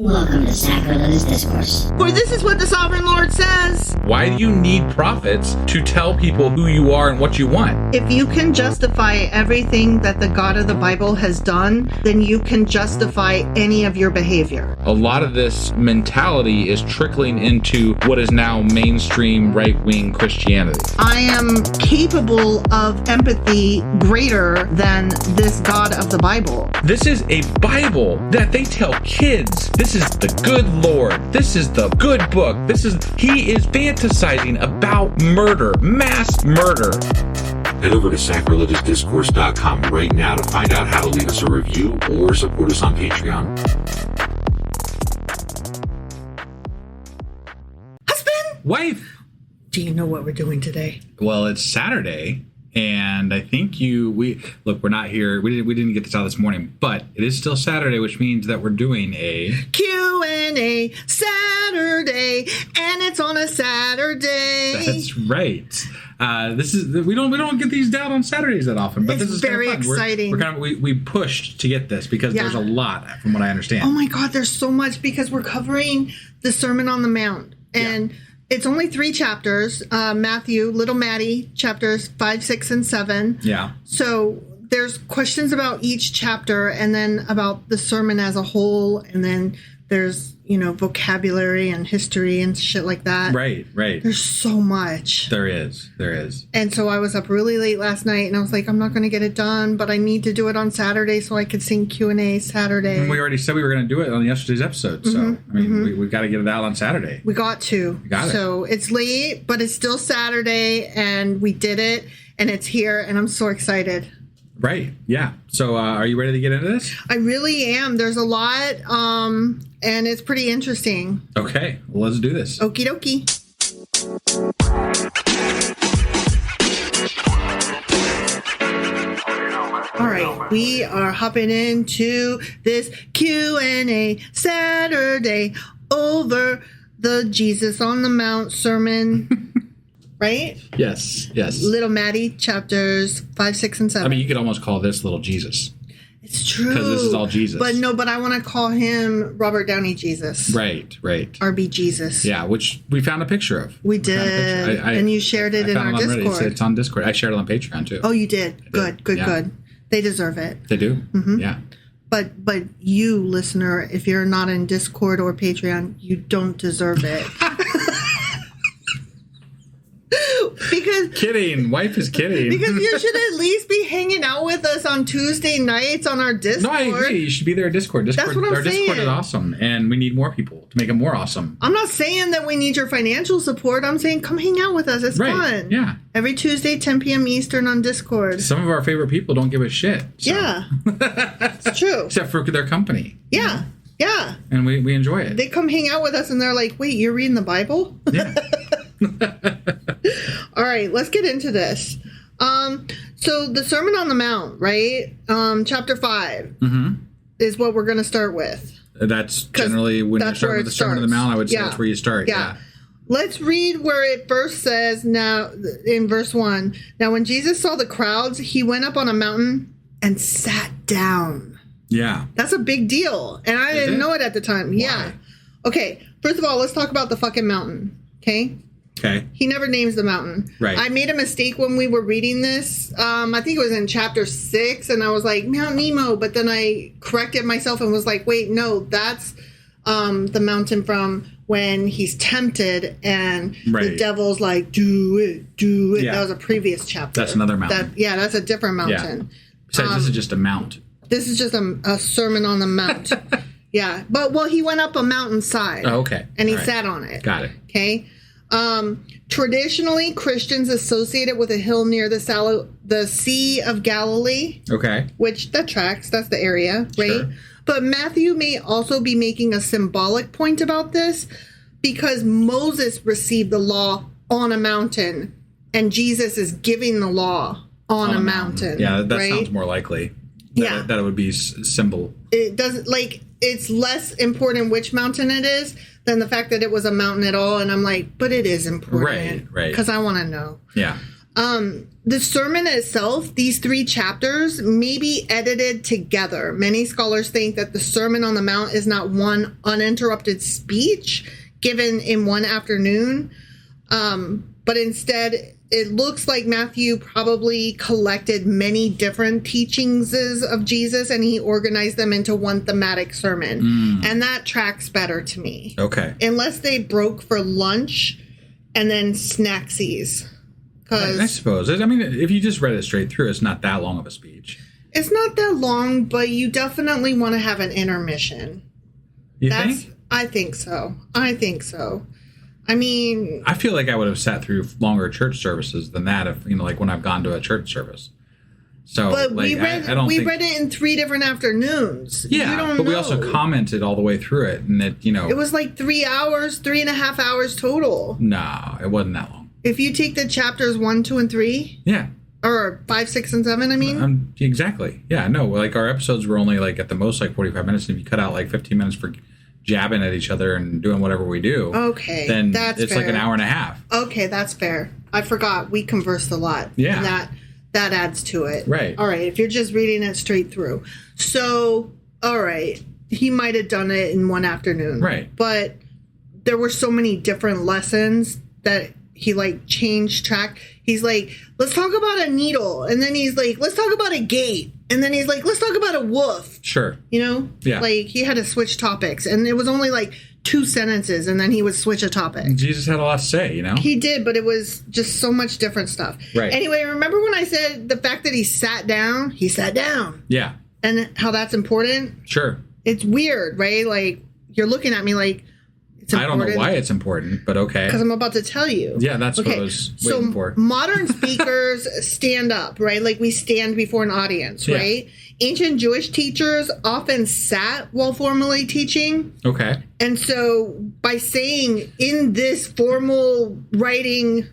Welcome to Sacrilegious Discourse. For this is what the Sovereign Lord says. Why do you need prophets to tell people who you are and what you want? If you can justify everything that the God of the Bible has done, then you can justify any of your behavior. A lot of this mentality is trickling into what is now mainstream right-wing Christianity. I am capable of empathy greater than this God of the Bible. This is a Bible that they tell kids. This is the good Lord. This is the good book. He is fantasizing about murder, mass murder. Head over to sacrilegiousdiscourse.com right now to find out how to leave us a review or support us on Patreon. Husband! Wife! Do you know what we're doing today? Well, it's Saturday, and I think we're not here. We didn't get this out this morning, but it is still Saturday, which means that we're doing a Q&A Saturday, and it's on a Saturday. That's right. We don't get these down on Saturdays that often, but this is very kind of fun. exciting. We pushed to get this because there's a lot, from what I understand. Oh my God, there's so much because we're covering the Sermon on the Mount, and it's only 3 chapters. Matthew, Little Maddie, chapters 5, 6, and 7. Yeah. So there's questions about each chapter, and then about the sermon as a whole, and then there's vocabulary and history and shit like that. Right. There's so much. There is. And so I was up really late last night, and I was like, I'm not going to get it done, but I need to do it on Saturday so I could sing Q&A Saturday. And we already said we were going to do it on yesterday's episode, so we've got to get it out on Saturday. We got to. So it's late, but it's still Saturday, and we did it, and it's here, and I'm so excited. Right. Yeah. So are you ready to get into this? I really am. There's a lot, and it's pretty interesting. Okay. Well, let's do this. Okie dokie. All right, we are hopping into this Q&A Saturday over the Jesus on the Mount sermon, right? Yes. Little Maddie, chapters 5, 6, and 7. I mean, you could almost call this Little Jesus. It's true. Because this is all Jesus. But I want to call him Robert Downey Jesus. Right. RB Jesus. Yeah, which we found a picture of. We did. And you shared it in our Discord. It's on Discord. I shared it on Patreon, too. Oh, you did? Good. They deserve it. They do? Mm-hmm. Yeah. But you, listener, if you're not in Discord or Patreon, you don't deserve it. Kidding. Wife is kidding. Because you should at least be hanging out with us on Tuesday nights on our Discord. No, I agree. You should be there at Discord. That's what I'm saying. Discord is awesome, and we need more people to make it more awesome. I'm not saying that we need your financial support. I'm saying come hang out with us. It's fun. Yeah. Every Tuesday, 10 p.m. Eastern on Discord. Some of our favorite people don't give a shit. So. Yeah. It's true. Except for their company. Yeah. Yeah. And we enjoy it. They come hang out with us, and they're like, wait, you're reading the Bible? Yeah. All right, let's get into this. So the Sermon on the Mount, right? Chapter 5 is what we're going to start with. That's generally when you start with the Sermon on the Mount, I would say that's where you start. Yeah. Let's read where it first says now in verse 1. Now, when Jesus saw the crowds, he went up on a mountain and sat down. Yeah. That's a big deal. And I didn't know it at the time. Why? Yeah. Okay. First of all, let's talk about the fucking mountain. Okay. He never names the mountain. Right. I made a mistake when we were reading this. I think it was in chapter 6, and I was like, Mount Nemo, but then I corrected myself and was like, wait, no, that's the mountain from when he's tempted and the devil's like, do it. Yeah. That was a previous chapter. That's another mountain. That's a different mountain. Besides, this is just a mount. This is just a Sermon on the Mount. Yeah. But, he went up a mountainside. Oh, okay. And he sat on it. Got it. Okay. Traditionally, Christians associate it with a hill near the Sea of Galilee. Okay. Which, that tracks. That's the area, right? Sure. But Matthew may also be making a symbolic point about this because Moses received the law on a mountain and Jesus is giving the law on a mountain. Yeah, that sounds more likely. That it would be symbol. It doesn't, it's less important which mountain it is than the fact that it was a mountain at all. And I'm like, but it is important. Right. Because I want to know. Yeah. the sermon itself, these 3 chapters, may be edited together. Many scholars think that the Sermon on the Mount is not one uninterrupted speech given in one afternoon, but instead it looks like Matthew probably collected many different teachings of Jesus and he organized them into one thematic sermon. And that tracks better to me. Okay. Unless they broke for lunch and then snacksies. I suppose. I mean, if you just read it straight through, it's not that long of a speech. It's not that long, but you definitely want to have an intermission. You think? I think so. I mean, I feel like I would have sat through longer church services than that if, like when I've gone to a church service. So, but like, we read it in 3 different afternoons. Yeah, but we also commented all the way through it, and it was like 3 hours, 3.5 hours total. No, it wasn't that long. If you take the chapters 1, 2, and 3. Yeah. Or 5, 6, and 7, I mean. Exactly. Yeah, no, like our episodes were only like at the most like 45 minutes, and if you cut out like 15 minutes for jabbing at each other and doing whatever we do, then it's fair. Like an hour and a half. Okay, that's fair. I forgot we conversed a lot. Yeah. And that adds to it. Right. All right, if you're just reading it straight through. So, all right, he might have done it in one afternoon. Right. But there were so many different lessons that he like changed track. He's like, let's talk about a needle. And then he's like, let's talk about a gate. And then he's like, let's talk about a wolf. Sure. Yeah. Like he had to switch topics. And it was only like 2 sentences. And then he would switch a topic. Jesus had a lot to say, He did, but it was just so much different stuff. Right. Anyway, remember when I said the fact that he sat down? He sat down. Yeah. And how that's important? Sure. It's weird, right? Like you're looking at me like, I don't know why it's important, but okay. Because I'm about to tell you. Yeah, that's what I was waiting for. Modern speakers stand up, right? Like we stand before an audience, right? Ancient Jewish teachers often sat while formally teaching. Okay. And so by saying in this formal writing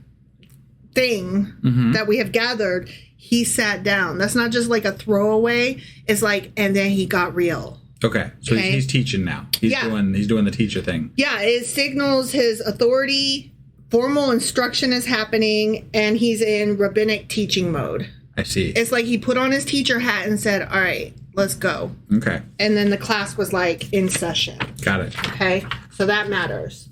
thing that we have gathered, he sat down. That's not just like a throwaway. It's like, and then he got real. Okay, so he's teaching now. He's doing the teacher thing. Yeah, it signals his authority. Formal instruction is happening, and he's in rabbinic teaching mode. I see. It's like he put on his teacher hat and said, all right, let's go. Okay. And then the class was like in session. Got it. Okay, so that matters.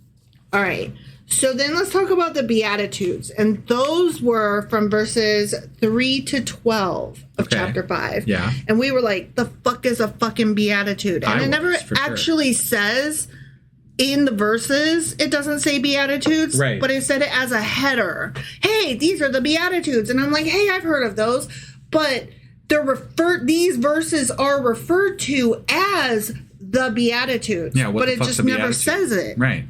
All right. So then let's talk about the Beatitudes. And those were from verses 3 to 12 of chapter 5. Yeah. And we were like, the fuck is a fucking Beatitude? And it never actually says in the verses, it doesn't say Beatitudes. Right. But it said it as a header. Hey, these are the Beatitudes. And I'm like, hey, I've heard of those. But these verses are referred to as the Beatitudes. Yeah, but it just never says it. Right.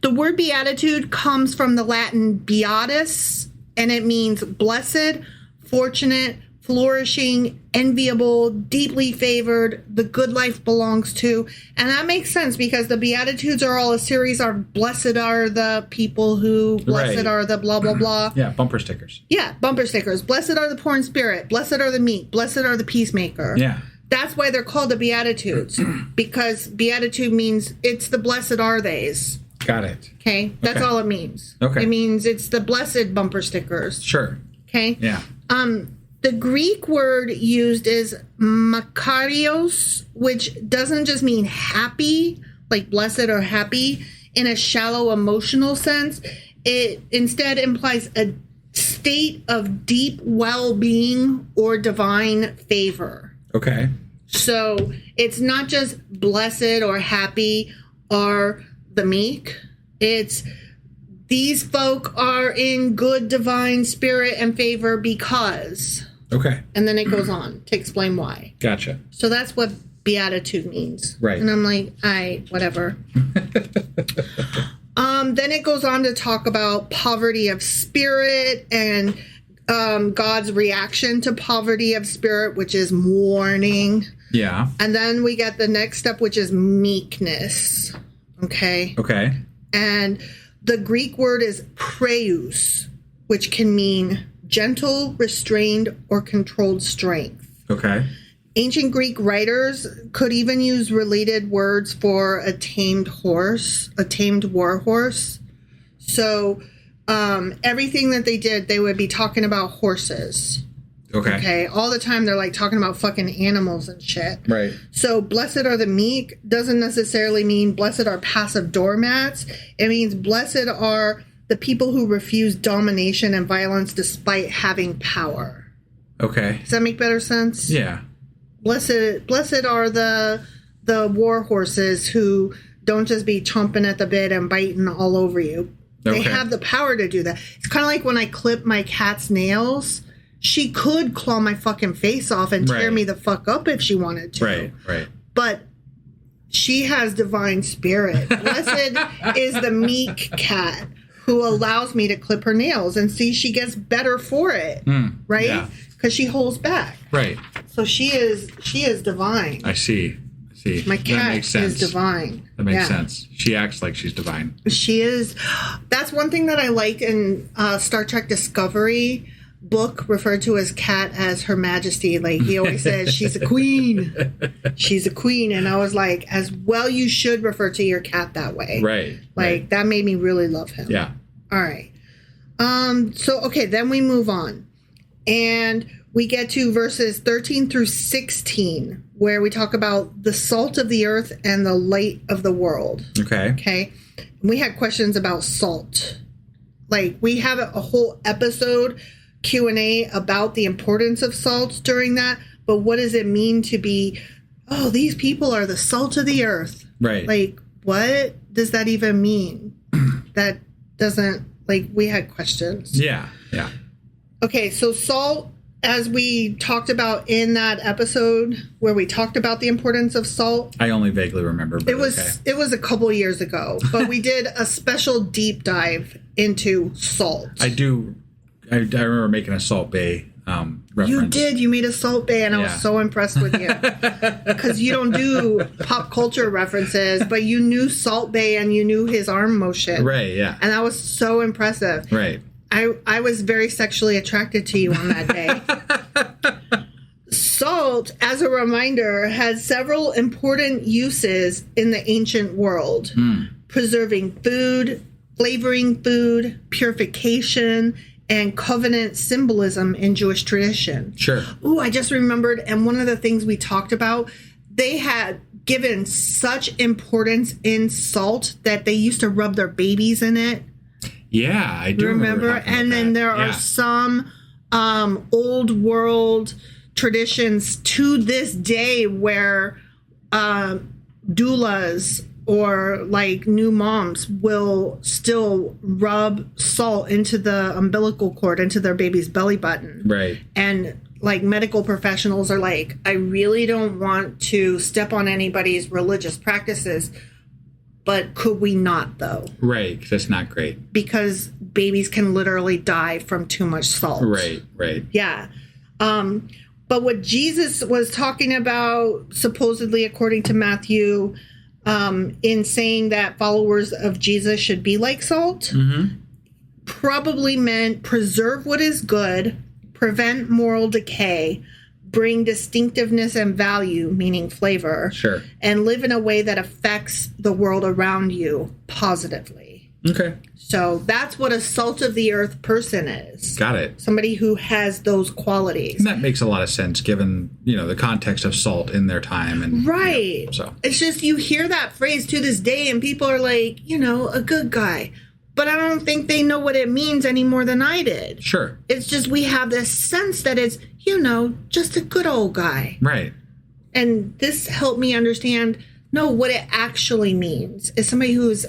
The word beatitude comes from the Latin beatus, and it means blessed, fortunate, flourishing, enviable, deeply favored, the good life belongs to. And that makes sense because the Beatitudes are all a series of blessed are the people who, blessed are the blah, blah, blah. Yeah, bumper stickers. Yeah, bumper stickers. Blessed are the poor in spirit. Blessed are the meek. Blessed are the peacemaker. Yeah. That's why they're called the Beatitudes, because Beatitude means it's the blessed are theys. Got it. Okay? That's all it means. Okay. It means it's the blessed bumper stickers. Sure. Okay? Yeah. The Greek word used is makarios, which doesn't just mean happy, like blessed or happy, in a shallow emotional sense. It instead implies a state of deep well-being or divine favor. Okay. So it's not just blessed or happy or the meek. It's these folk are in good divine spirit and favor because. Okay. And then it goes on to explain why. Gotcha. So that's what beatitude means. Right. And I'm like, whatever. Then it goes on to talk about poverty of spirit and God's reaction to poverty of spirit, which is mourning. Yeah. And then we get the next step, which is meekness. Okay. Okay. And the Greek word is praeus, which can mean gentle, restrained, or controlled strength. Okay. Ancient Greek writers could even use related words for a tamed horse, a tamed war horse. So everything that they did, they would be talking about horses. Okay. All the time they're like talking about fucking animals and shit. Right. So blessed are the meek doesn't necessarily mean blessed are passive doormats. It means blessed are the people who refuse domination and violence despite having power. Okay. Does that make better sense? Yeah. Blessed are the war horses who don't just be chomping at the bit and biting all over you. They have the power to do that. It's kind of like when I clip my cat's nails. She could claw my fucking face off and tear me the fuck up if she wanted to. Right. But she has divine spirit. Blessed is the meek cat who allows me to clip her nails. And see, she gets better for it. Right? Because she holds back. Right. So she is divine. I see. My cat is divine. That makes sense. She acts like she's divine. She is. That's one thing that I like in Star Trek Discovery. Book referred to as Cat as Her Majesty. Like he always says, she's a queen. She's a queen. And I was like, as well, you should refer to your cat that way. Right. Like that made me really love him. Yeah. All right. Then we move on. And we get to verses 13 through 16, where we talk about the salt of the earth and the light of the world. Okay. We had questions about salt. Like we have a whole episode Q&A about the importance of salt during that, but what does it mean to be, these people are the salt of the earth? Right. Like, what does that even mean? That doesn't, we had questions. Yeah. Okay, so salt, as we talked about in that episode where we talked about the importance of salt. I only vaguely remember. But it was a couple years ago, but we did a special deep dive into salt. I remember making a Salt Bay reference. You did. You made a Salt Bay, and I was so impressed with you. Because you don't do pop culture references, but you knew Salt Bay and you knew his arm motion. Right, yeah. And that was so impressive. Right. I was very sexually attracted to you on that day. Salt, as a reminder, had several important uses in the ancient world. Preserving food, flavoring food, purification, and covenant symbolism in Jewish tradition. Sure. Ooh, I just remembered, and one of the things we talked about, they had given such importance in salt that they used to rub their babies in it. Yeah, I do remember. And then there are some old world traditions to this day where doulas or new moms will still rub salt into the umbilical cord, into their baby's belly button. Right. And medical professionals are like, I really don't want to step on anybody's religious practices, but could we not though? Right, because that's not great. Because babies can literally die from too much salt. Right. Yeah. But what Jesus was talking about, supposedly according to Matthew, in saying that followers of Jesus should be like salt, probably meant preserve what is good, prevent moral decay, bring distinctiveness and value, meaning flavor, and live in a way that affects the world around you positively. Okay. So that's what a salt of the earth person is. Got it. Somebody who has those qualities. And that makes a lot of sense given, the context of salt in their time. And right. So it's just you hear that phrase to this day and people are like, a good guy. But I don't think they know what it means any more than I did. Sure. It's just we have this sense that it's, just a good old guy. Right. And this helped me understand, what it actually means is somebody who's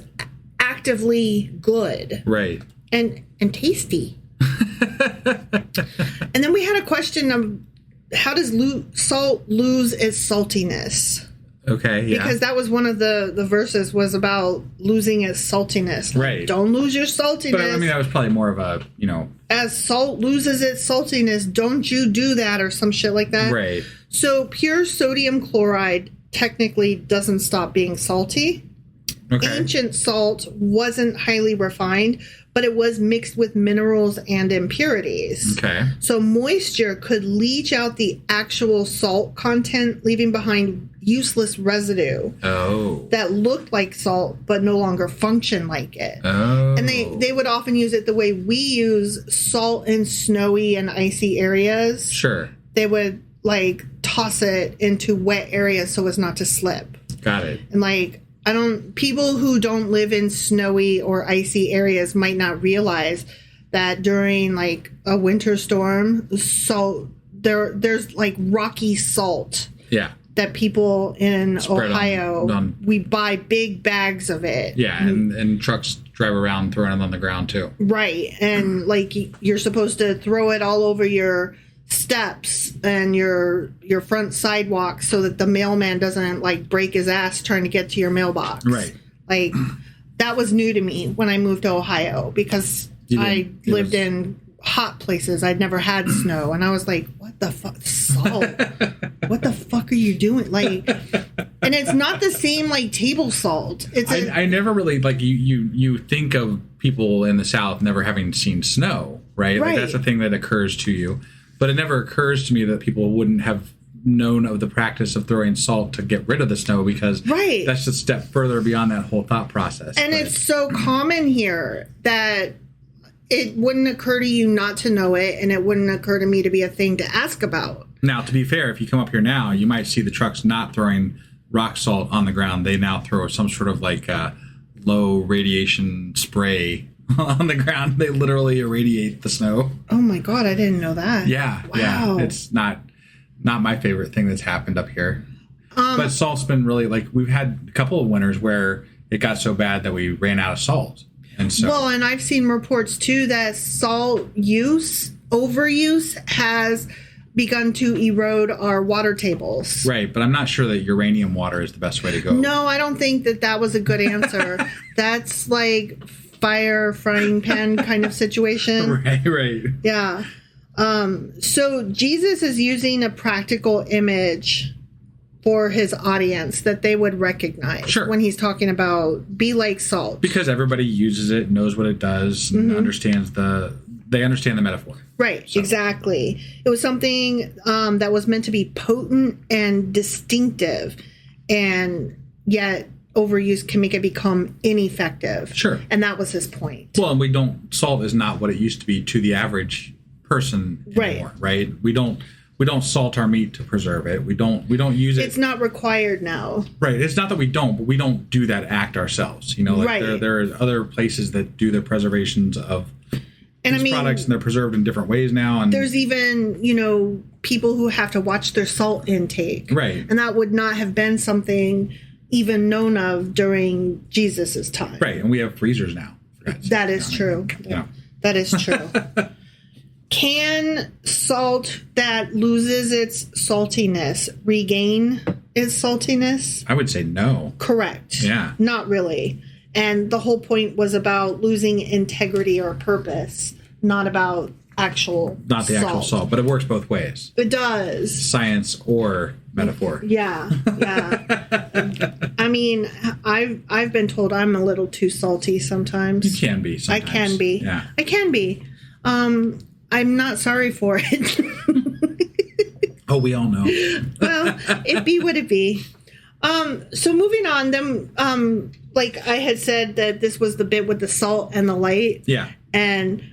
actively good. Right. And tasty. And then we had a question of how does salt lose its saltiness? Okay, yeah. Because that was one of the verses was about losing its saltiness. Right. Don't lose your saltiness. But that was probably more of a, As salt loses its saltiness, don't you do that or some shit like that. Right. So pure sodium chloride technically doesn't stop being salty. Okay. Ancient salt wasn't highly refined, but it was mixed with minerals and impurities. Okay. So moisture could leach out the actual salt content, leaving behind useless residue that looked like salt but no longer functioned like it. And they would often use it the way we use salt in snowy and icy areas. Sure. They would like toss it into wet areas so as not to slip. Got it. And like people who don't live in snowy or icy areas might not realize that during like a winter storm, there's like rocky salt. Yeah. That people in Spread Ohio, we buy big bags of it. Yeah, and trucks drive around throwing them on the ground too. Right. And like you're supposed to throw it all over your steps and your front sidewalk so that the mailman doesn't like break his ass trying to get to your mailbox. Right. Like that was new to me when I moved to Ohio because I lived in hot places. I'd never had snow, and I was like, what the fuck, salt? What the fuck are you doing? Like, and it's not the same like table salt. I never really like you think of people in the South never having seen snow, right? Like that's a thing that occurs to you, but it never occurs to me that people wouldn't have known of the practice of throwing salt to get rid of the snow, because that's a step further beyond that whole thought process. And it's so common here that it wouldn't occur to you not to know it, and it wouldn't occur to me to be a thing to ask about. Now, to be fair, if you come up here now, you might see the trucks not throwing rock salt on the ground. They now throw some sort of like low radiation spray on the ground. They literally irradiate the snow. Oh my God, I didn't know that. Yeah. Wow. Yeah. It's not my favorite thing that's happened up here. But salt's been really, like, we've had a couple of winters where it got so bad that we ran out of salt. And so, well, and I've seen reports too that salt overuse has begun to erode our water tables. Right, but I'm not sure that uranium water is the best way to go. No, I don't think that was a good answer. That's like fire frying pan kind of situation. Right. Yeah. So Jesus is using a practical image for his audience that they would recognize when he's talking about be like salt. Because everybody uses it, knows what it does, and understands they understand the metaphor. Right, so. Exactly. It was something that was meant to be potent and distinctive, and yet overuse can make it become ineffective. Sure. And that was his point. Well, and salt is not what it used to be to the average person anymore, right? We don't salt our meat to preserve it. We don't use it. It's not required now. Right. It's not that we don't, but we don't do that act ourselves. You know, like there are other places that do the preservations of these products, and they're preserved in different ways now. And there's even, people who have to watch their salt intake. Right. And that would not have been something even known of during Jesus's time. Right. And we have freezers now. That is true. Yeah. That is true. Can salt that loses its saltiness regain its saltiness? I would say no. Correct. Yeah. Not really. And the whole point was about losing integrity or purpose, not about actual actual salt, but it works both ways. It does. Science or metaphor. Yeah. I mean, I've been told I'm a little too salty sometimes. You can be sometimes. I can be. Yeah. I can be. I'm not sorry for it. Oh, we all know. Well, it be what it be. So moving on, then, like I had said that this was the bit with the salt and the light. Yeah. And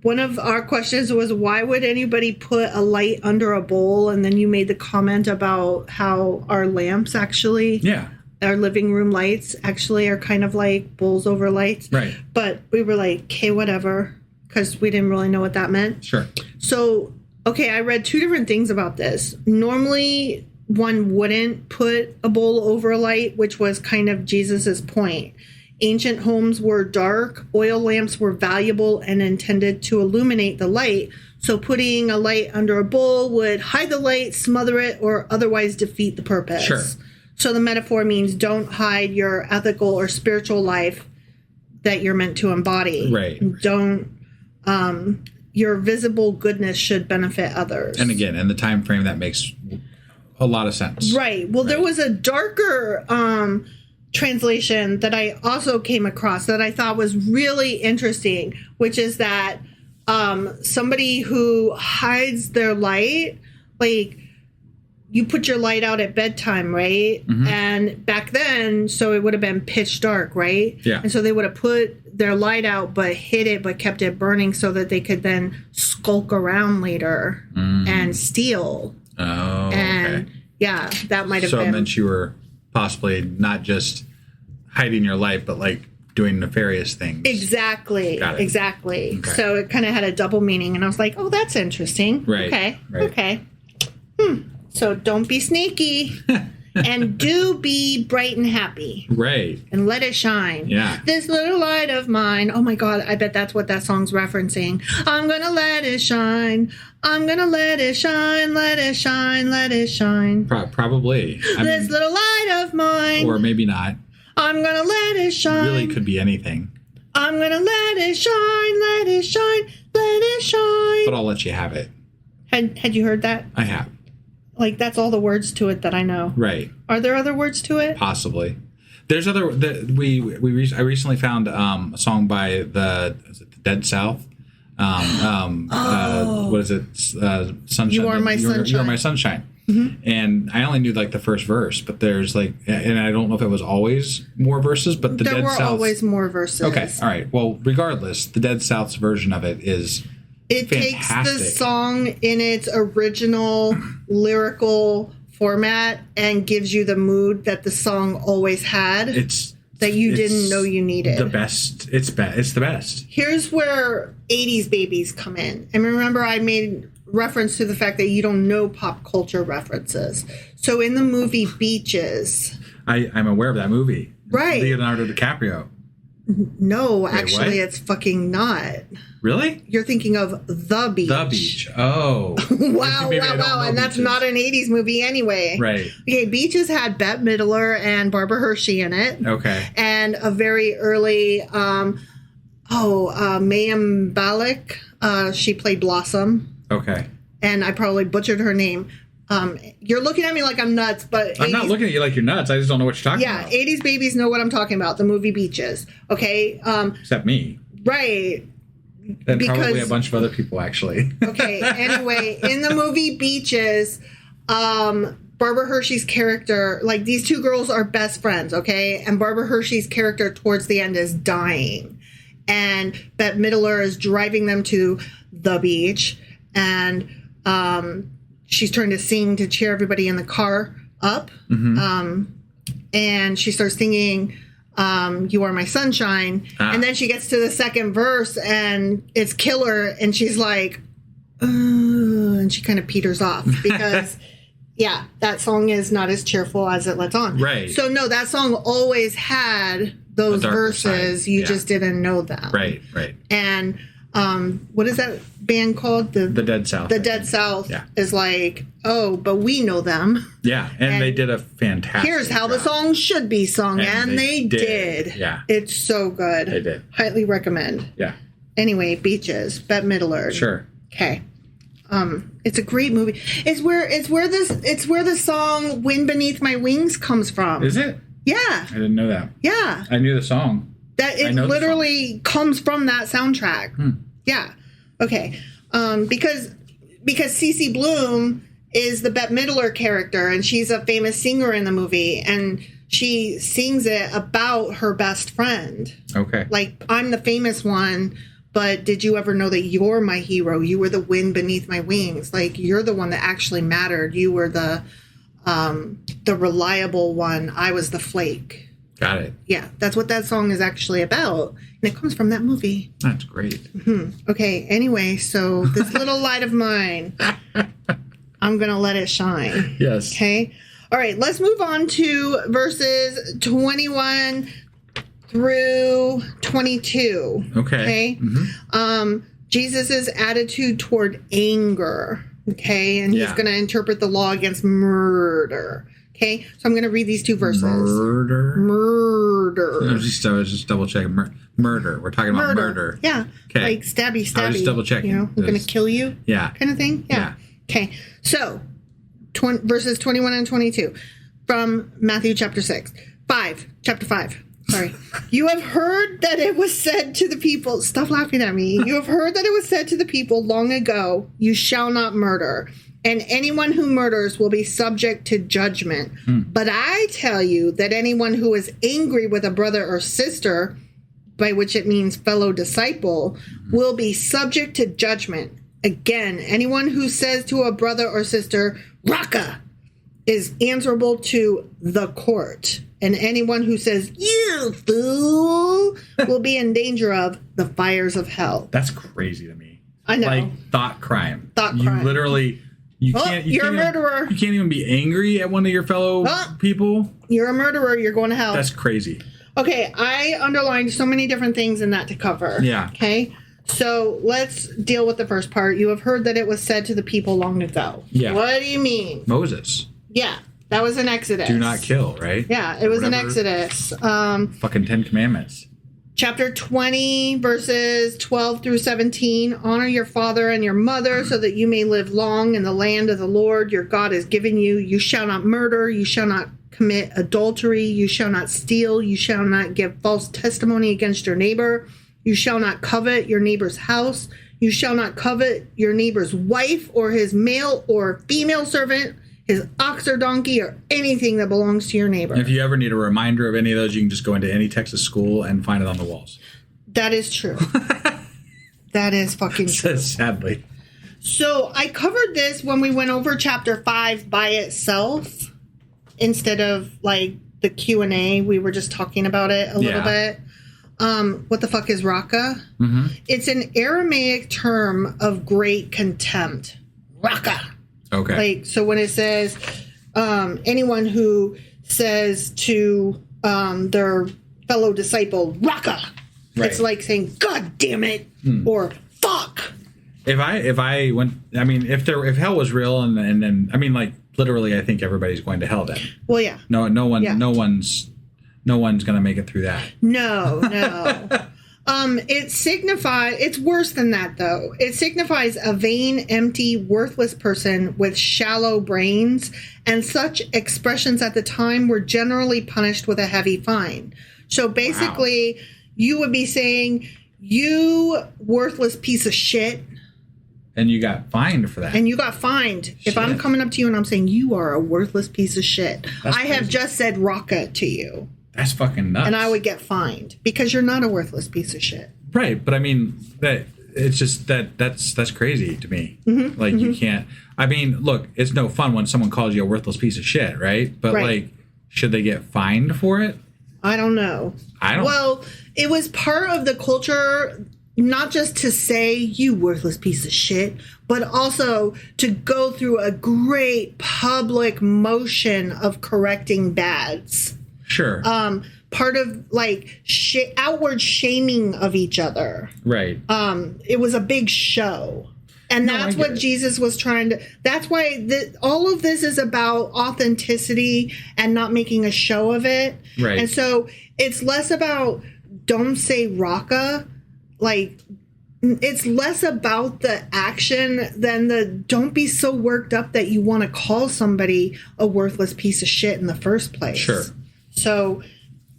one of our questions was, why would anybody put a light under a bowl? And then you made the comment about how our lamps actually, our living room lights actually are kind of like bowls over lights. Right. But we were like, okay, whatever, because we didn't really know what that meant. Sure. So, okay, I read two different things about this. Normally, one wouldn't put a bowl over a light, which was kind of Jesus's point. Ancient homes were dark, oil lamps were valuable and intended to illuminate the light. So putting a light under a bowl would hide the light, smother it, or otherwise defeat the purpose. Sure. So the metaphor means don't hide your ethical or spiritual life that you're meant to embody. Right. Your visible goodness should benefit others. And again, in the time frame, that makes a lot of sense. Right. Well, there was a darker translation that I also came across that I thought was really interesting, which is that somebody who hides their light, like you put your light out at bedtime, right? And back then, so it would have been pitch dark, right? Yeah. And so they would have put their light out, but hid it, but kept it burning so that they could then skulk around later and steal. Oh, and okay. Yeah, that might have been. So been. it meant you were possibly not just hiding your light, but like doing nefarious things. Exactly. Exactly. Okay. So it kind of had a double meaning, and I was like, oh, that's interesting. Right. Okay. Right. Okay. So don't be sneaky. And do be bright and happy. Right. And let it shine. Yeah. This little light of mine. Oh my God, I bet that's what that song's referencing. I'm gonna let it shine. I'm gonna let it shine, let it shine, let it shine. Probably. This little light of mine. Or maybe not. I'm gonna let it shine. Really could be anything. I'm gonna let it shine, let it shine, let it shine. But I'll let you have it. Had you heard that? I have. Like, that's all the words to it that I know. Right. Are there other words to it? Possibly. There's other. I recently found a song by the Dead South. What is it? Sunshine. You Are My Sunshine. You Are My Sunshine. And I only knew like the first verse, but there's like, and I don't know if it was always more verses, but there were always more verses. Okay, all right. Well, regardless, the Dead South's version of it is. It fantastic. takes the song in its original lyrical format and gives you the mood that the song always had. That you didn't know you needed. The best. It's the best. Here's where 80s babies come in. And remember, I made reference to the fact that you don't know pop culture references. So in the movie Beaches. I'm aware of that movie. Right. Leonardo DiCaprio. No, Wait, actually, what? it's fucking not. Really? You're thinking of The Beach. The Beach. Oh. wow. And that's not an 80s movie anyway. Right. Okay, Beaches had Bette Midler and Barbara Hershey in it. Okay. And a very early, Mayim Bialik. She played Blossom. Okay. And I probably butchered her name. You're looking at me like I'm nuts, but I'm not looking at you like you're nuts. I just don't know what you're talking about. Yeah, 80s babies know what I'm talking about. The movie Beaches. Okay. Except me. Right. And probably a bunch of other people, actually. Okay. Anyway, in the movie Beaches, Barbara Hershey's character, like these two girls are best friends, okay? And Barbara Hershey's character towards the end is dying. And Bette Midler is driving them to the beach. And she's trying to sing to cheer everybody in the car up. And she starts singing You Are My Sunshine. And then she gets to the second verse and it's killer. And she's like, and she kind of peters off because, yeah, that song is not as cheerful as it lets on. Right. So, no, that song always had those verses. Side. You just didn't know them. Right. And what is that band called? The Dead South. The Dead South is like, oh, but we know them. Yeah, and they did a fantastic Here's how the song should be sung, and they did. Yeah. It's so good. They did. Highly recommend. Yeah. Anyway, Beaches, Bette Midler. Sure. Okay. It's a great movie. It's where the song "Wind Beneath My Wings" comes from. Is it? Yeah. I didn't know that. Yeah. I knew the song. That it literally comes from that soundtrack. Yeah. Okay. Because Cece Bloom is the Bette Midler character, and she's a famous singer in the movie, and she sings it about her best friend. Okay. Like, I'm the famous one, but did you ever know that you're my hero? You were the wind beneath my wings. Like, you're the one that actually mattered. You were the reliable one. I was the flake. Got it. Yeah, that's what that song is actually about. And it comes from that movie. That's great. Okay, anyway, so this little light of mine, I'm going to let it shine. Yes. Okay? All right, let's move on to verses 21 through 22. Okay. Jesus' attitude toward anger. Okay? And he's going to interpret the law against murder. Okay, so I'm going to read these two verses. Murder. I was just double checking. Murder. We're talking about murder. Yeah. Okay. Like stabby. I was just double checking. You know, I'm going to kill you. Yeah. Kind of thing. Yeah. Okay. So, verses 21 and 22 from Matthew chapter 5. Sorry. You have heard that it was said to the people. Stop laughing at me. You have heard that it was said to the people long ago, you shall not murder. and anyone who murders will be subject to judgment. But I tell you that anyone who is angry with a brother or sister, by which it means fellow disciple, will be subject to judgment. Again, anyone who says to a brother or sister, Raka, is answerable to the court. And anyone who says, you fool, will be in danger of the fires of hell. That's crazy to me. I know. Like thought crime. Thought crime. You literally... You're a murderer. You can't even be angry at one of your fellow people. You're a murderer. You're going to hell. That's crazy. Okay, I underlined so many different things in that to cover. Yeah. Okay, so let's deal with the first part. You have heard that it was said to the people long ago. Yeah. What do you mean? Moses. Yeah, that was in Exodus. Do not kill, right? Yeah, it was in Exodus. Fucking 10 Commandments. Chapter 20, verses 12 through 17. Honor your father and your mother so that you may live long in the land of the Lord your God has given you. You shall not murder. You shall not commit adultery. You shall not steal. You shall not give false testimony against your neighbor. You shall not covet your neighbor's house. You shall not covet your neighbor's wife or his male or female servant, his ox or donkey, or anything that belongs to your neighbor. If you ever need a reminder of any of those, you can just go into any Texas school and find it on the walls. That is true. That is fucking true. Sadly. So I covered this when we went over chapter 5 by itself instead of like the Q&A. We were just talking about it a little bit. What the fuck is Raka? Mm-hmm. It's an Aramaic term of great contempt. Raka. Okay. Like, so when it says anyone who says to their fellow disciple, Raka, it's like saying, God damn it, or fuck. If I went, I mean, if hell was real and then, I mean, like, literally, I think everybody's going to hell then. Well, yeah. No one's going to make it through that. No. It's worse than that, though. It signifies a vain, empty, worthless person with shallow brains, and such expressions at the time were generally punished with a heavy fine. So basically, you would be saying, you worthless piece of shit. And you got fined for that. And you got fined. Shit. If I'm coming up to you and I'm saying, you are a worthless piece of shit. I have just said Raka to you. That's fucking nuts. And I would get fined because you're not a worthless piece of shit. Right, but I mean that it's just that's crazy to me. Mm-hmm, like you can't. I mean, look, it's no fun when someone calls you a worthless piece of shit, right? But like, should they get fined for it? I don't know. Well, it was part of the culture, not just to say you worthless piece of shit, but also to go through a great public motion of correcting bads. Sure. Part of like outward shaming of each other. Right. It was a big show. And that's what Jesus was trying to. That's why all of this is about authenticity and not making a show of it. Right. And so it's less about don't say Raka. Like, it's less about the action than the don't be so worked up that you want to call somebody a worthless piece of shit in the first place. Sure. So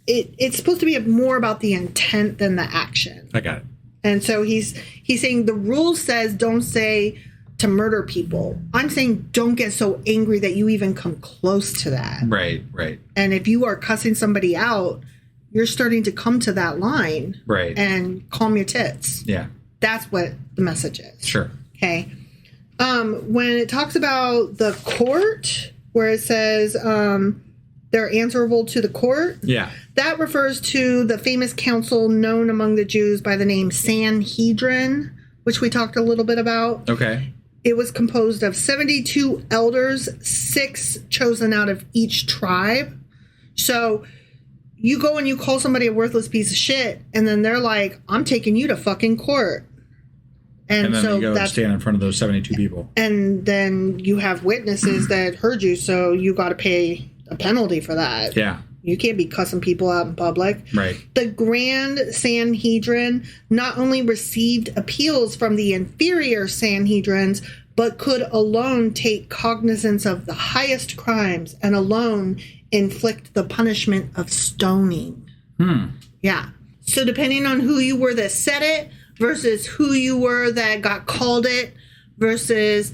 it's supposed to be more about the intent than the action. I got it. And so he's saying the rule says don't say to murder people. I'm saying don't get so angry that you even come close to that. Right. And if you are cussing somebody out, you're starting to come to that line. Right. And calm your tits. Yeah. That's what the message is. Sure. Okay. When it talks about the court, where it says they're answerable to the court. Yeah. That refers to the famous council known among the Jews by the name Sanhedrin, which we talked a little bit about. Okay. It was composed of 72 elders, 6 chosen out of each tribe. So you go and you call somebody a worthless piece of shit, and then they're like, I'm taking you to fucking court. And then so you go and stand in front of those 72 people. And then you have witnesses that heard you, so you got to pay a penalty for that. Yeah. You can't be cussing people out in public. Right. The Grand Sanhedrin not only received appeals from the inferior Sanhedrins, but could alone take cognizance of the highest crimes and alone inflict the punishment of stoning. Yeah. So depending on who you were that said it versus who you were that got called it versus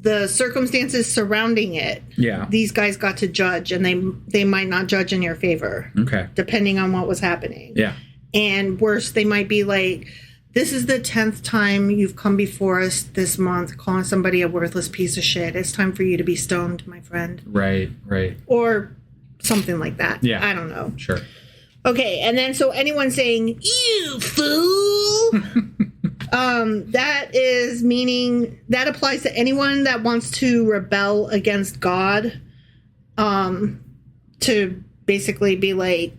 the circumstances surrounding it, these guys got to judge, and they might not judge in your favor. Okay. Depending on what was happening. Yeah. And worse, they might be like, this is the 10th time you've come before us this month calling somebody a worthless piece of shit. It's time for you to be stoned, my friend. Right. Or something like that. Yeah. I don't know. Sure. Okay, and then so anyone saying, you fool, that is meaning, that applies to anyone that wants to rebel against God, to basically be like,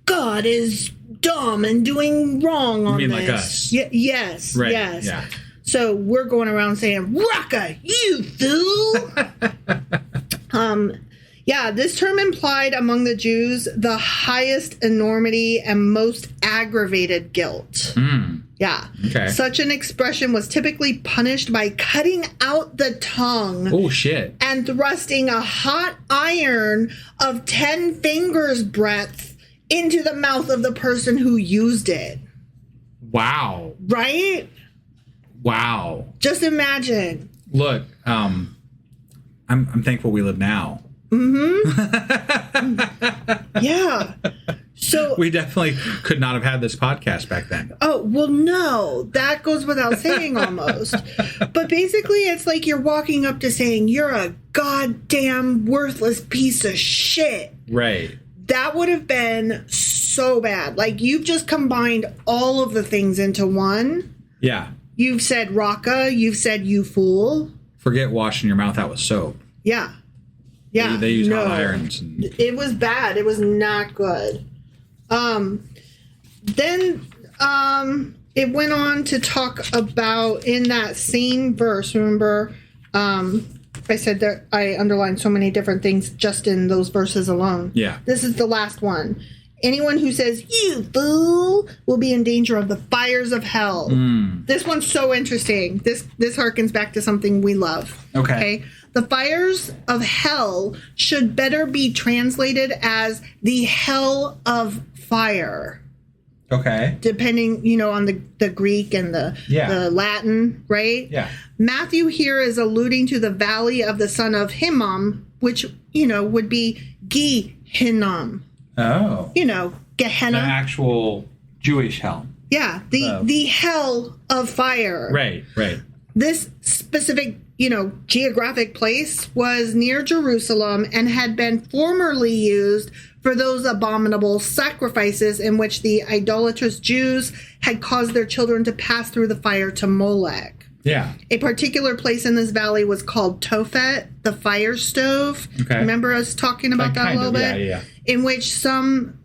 God is dumb and doing wrong on this. You mean like us? Yes, right. Yes. Yeah. So we're going around saying, Raka, you fool! Yeah, this term implied among the Jews the highest enormity and most aggravated guilt. Yeah. Okay. Such an expression was typically punished by cutting out the tongue. Oh, shit. And thrusting a hot iron of 10 fingers breadth into the mouth of the person who used it. Wow. Right? Wow. Just imagine. Look, I'm thankful we live now. Yeah. So we definitely could not have had this podcast back then. Oh, well, no, that goes without saying almost. But basically, it's like you're walking up to saying, you're a goddamn worthless piece of shit. Right. That would have been so bad. Like, you've just combined all of the things into one. Yeah. You've said Raka. You've said you fool. Forget washing your mouth out with soap. Yeah. Yeah. They use hot irons. And... It was bad. It was not good. Then it went on to talk about, in that same verse, remember, I said that I underlined so many different things just in those verses alone. Yeah. This is the last one. Anyone who says, you fool, will be in danger of the fires of hell. This one's so interesting. This harkens back to something we love. Okay. The fires of hell should better be translated as the hell of fire. Okay. Depending, on the Greek and the Latin, right? Yeah. Matthew here is alluding to the valley of the son of Hinnom, which, would be Gehinnom. Oh. Gehenna. The actual Jewish hell. Yeah. The hell of fire. Right. This specific, geographic place was near Jerusalem and had been formerly used for those abominable sacrifices in which the idolatrous Jews had caused their children to pass through the fire to Molech. Yeah. A particular place in this valley was called Tophet, the fire stove. Okay. Remember us talking about that a little bit? Yeah. In which some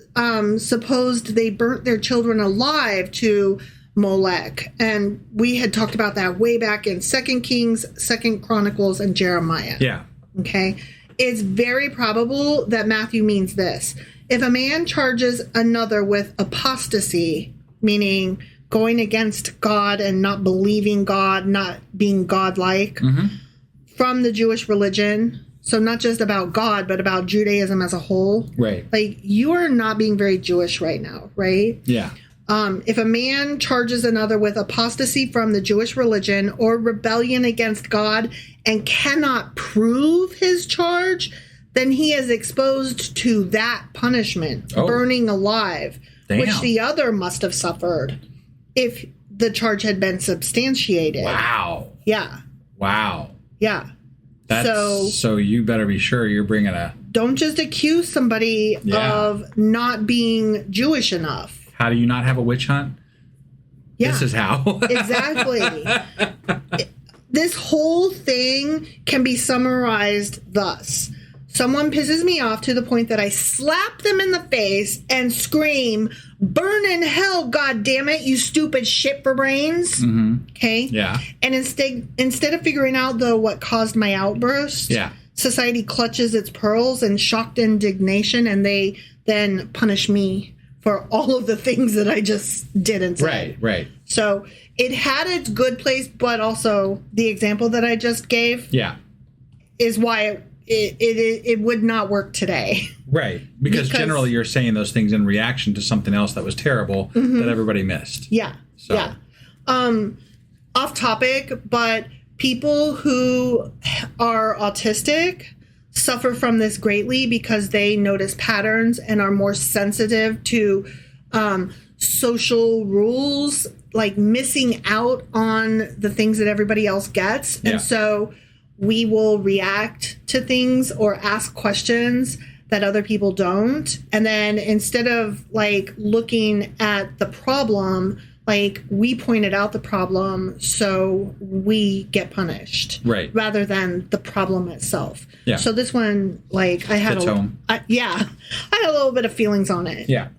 supposed they burnt their children alive to Molech. And we had talked about that way back in 2 Kings, 2 Chronicles, and Jeremiah. Yeah. Okay. It's very probable that Matthew means this. If a man charges another with apostasy, meaning going against God and not believing God, not being godlike, from the Jewish religion, so not just about God, but about Judaism as a whole. Right. Like, you are not being very Jewish right now, right? Yeah. If a man charges another with apostasy from the Jewish religion or rebellion against God and cannot prove his charge, then he is exposed to that punishment, burning alive, which the other must have suffered if the charge had been substantiated. Wow. Yeah. Wow. Yeah. So you better be sure you're bringing a... Don't just accuse somebody of not being Jewish enough. How do you not have a witch hunt? Yeah. This is how. Exactly. This whole thing can be summarized thus. Someone pisses me off to the point that I slap them in the face and scream, burn in hell, goddammit, you stupid shit for brains. Okay? Yeah. And instead of figuring out, what caused my outburst, society clutches its pearls in shocked indignation, and they then punish me for all of the things that I just did and said. Right. So it had its good place, but also the example that I just gave is why it would not work today. Right. Because generally you're saying those things in reaction to something else that was terrible that everybody missed. Yeah. So. Yeah. Off topic, but people who are autistic suffer from this greatly because they notice patterns and are more sensitive to social rules, like missing out on the things that everybody else gets. Yeah. And so we will react to things or ask questions that other people don't. And then instead of like looking at the problem, like we pointed out the problem, so we get punished, right? Rather than the problem itself. Yeah. So this one, like I had I had a little bit of feelings on it. Yeah.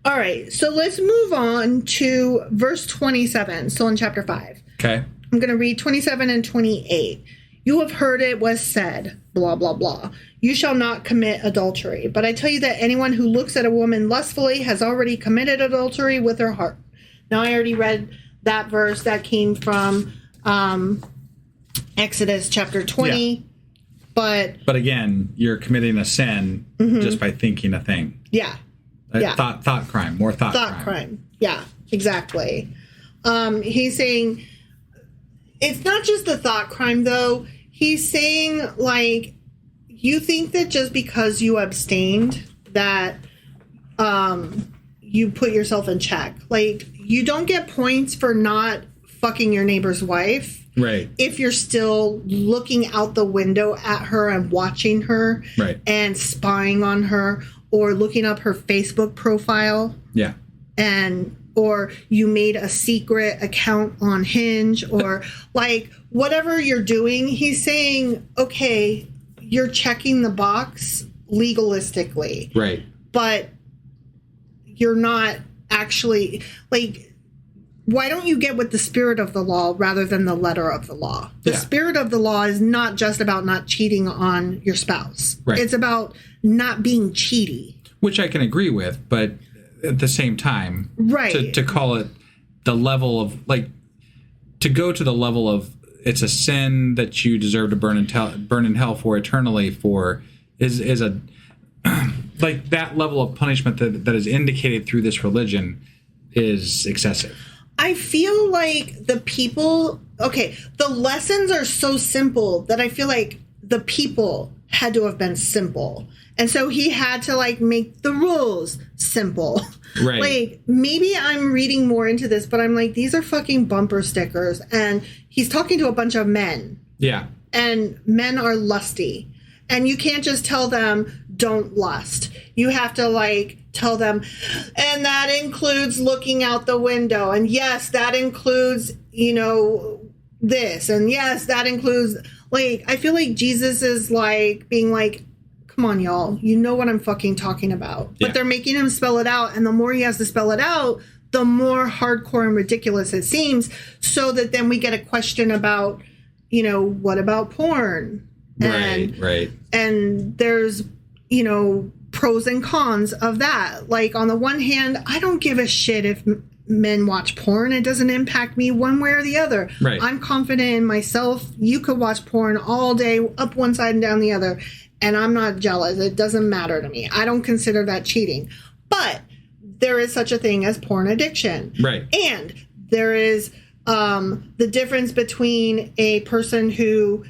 All right. So let's move on to verse 27. Still in chapter 5. Okay. I'm going to read 27 and 28. You have heard it was said, blah, blah, blah. You shall not commit adultery. But I tell you that anyone who looks at a woman lustfully has already committed adultery with her heart. Now, I already read that verse. That came from Exodus chapter 20. Yeah. But again, you're committing a sin just by thinking a thing. Yeah. Thought crime. More thought crime. Yeah, exactly. He's saying it's not just the thought crime, though. He's saying, like, you think that just because you abstained that you put yourself in check. Like, you don't get points for not fucking your neighbor's wife. Right. If you're still looking out the window at her and watching her. Right. And spying on her or looking up her Facebook profile. Yeah. Or you made a secret account on Hinge or like whatever you're doing. He's saying, okay, you're checking the box legalistically. Right. But you're not actually, like, why don't you get with the spirit of the law rather than the letter of the law? The spirit of the law is not just about not cheating on your spouse. Right. It's about not being cheaty. Which I can agree with, but at the same time, right. to call it the level of, like, to go to the level of it's a sin that you deserve to burn in hell for eternally for is a like that level of punishment that is indicated through this religion is excessive. I feel like the lessons are so simple that I feel like the people had to have been simple. And so he had to like make the rules simple. Right. Like maybe I'm reading more into this, but I'm like, these are fucking bumper stickers. And he's talking to a bunch of men. Yeah. And men are lusty. And you can't just tell them, don't lust. You have to like tell them, and that includes looking out the window. And yes, that includes, this. And yes, that includes, like, I feel like Jesus is like being like, come on, y'all. You know what I'm fucking talking about. Yeah. But they're making him spell it out. And the more he has to spell it out, the more hardcore and ridiculous it seems. So that then we get a question about, what about porn? Right. And there's, pros and cons of that. Like, on the one hand, I don't give a shit if men watch porn. It doesn't impact me one way or the other. Right. I'm confident in myself. You could watch porn all day, up one side and down the other, and I'm not jealous. It doesn't matter to me. I don't consider that cheating. But there is such a thing as porn addiction. Right. And there is the difference between a person who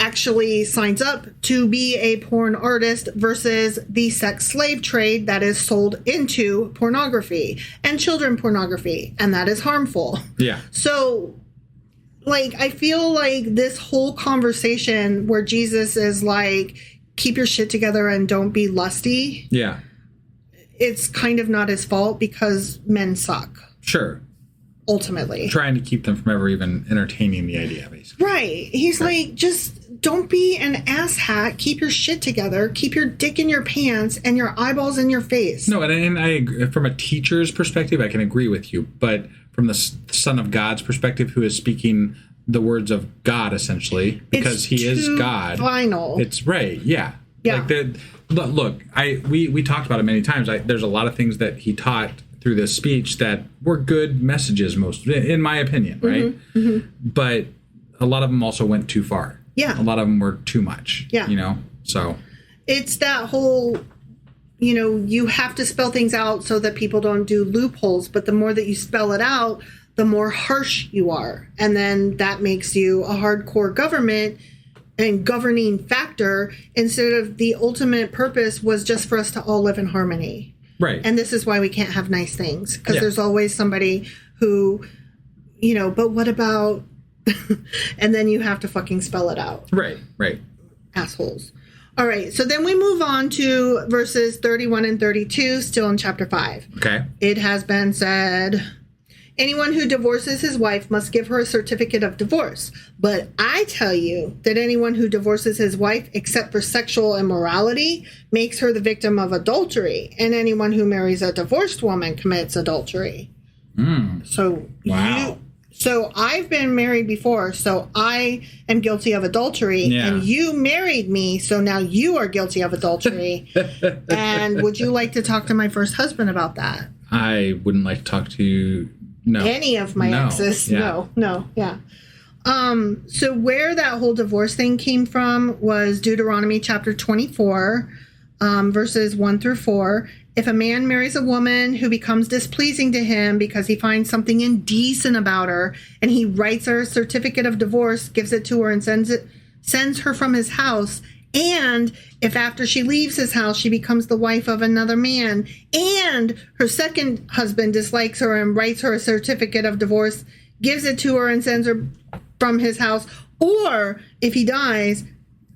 actually signs up to be a porn artist versus the sex slave trade that is sold into pornography and children pornography, and that is harmful. Yeah. So, like, I feel like this whole conversation where Jesus is like, keep your shit together and don't be lusty. Yeah. It's kind of not his fault because men suck. Sure. Ultimately. Trying to keep them from ever even entertaining the idea, basically. Right. He's like, just don't be an asshat. Keep your shit together. Keep your dick in your pants and your eyeballs in your face. No, and I agree. From a teacher's perspective, I can agree with you. But from the Son of God's perspective, who is speaking the words of God, essentially, because he is God. Final. It's right. Yeah. Yeah. Look, we talked about it many times. There's a lot of things that he taught through this speech that were good messages, most, in my opinion, right? Mm-hmm, mm-hmm. But a lot of them also went too far. Yeah. A lot of them were too much. Yeah. So it's that whole you have to spell things out so that people don't do loopholes. But the more that you spell it out, the more harsh you are. And then that makes you a hardcore government and governing factor instead of the ultimate purpose was just for us to all live in harmony. Right. And this is why we can't have nice things, because there's always somebody who, but what about, and then you have to fucking spell it out. Right. Assholes. All right. So then we move on to verses 31 and 32, still in chapter 5. Okay. It has been said, anyone who divorces his wife must give her a certificate of divorce. But I tell you that anyone who divorces his wife except for sexual immorality makes her the victim of adultery. And anyone who marries a divorced woman commits adultery. So So I've been married before, so I am guilty of adultery. Yeah. And you married me, so now you are guilty of adultery. And would you like to talk to my first husband about that? I wouldn't like to talk to you. No. Any of my exes? Yeah. No. So where that whole divorce thing came from was Deuteronomy chapter 24, verses 1 through 4. If a man marries a woman who becomes displeasing to him because he finds something indecent about her, and he writes her a certificate of divorce, gives it to her, and sends her from his house, and if after she leaves his house she becomes the wife of another man, and her second husband dislikes her and writes her a certificate of divorce, gives it to her, and sends her from his house, or if he dies,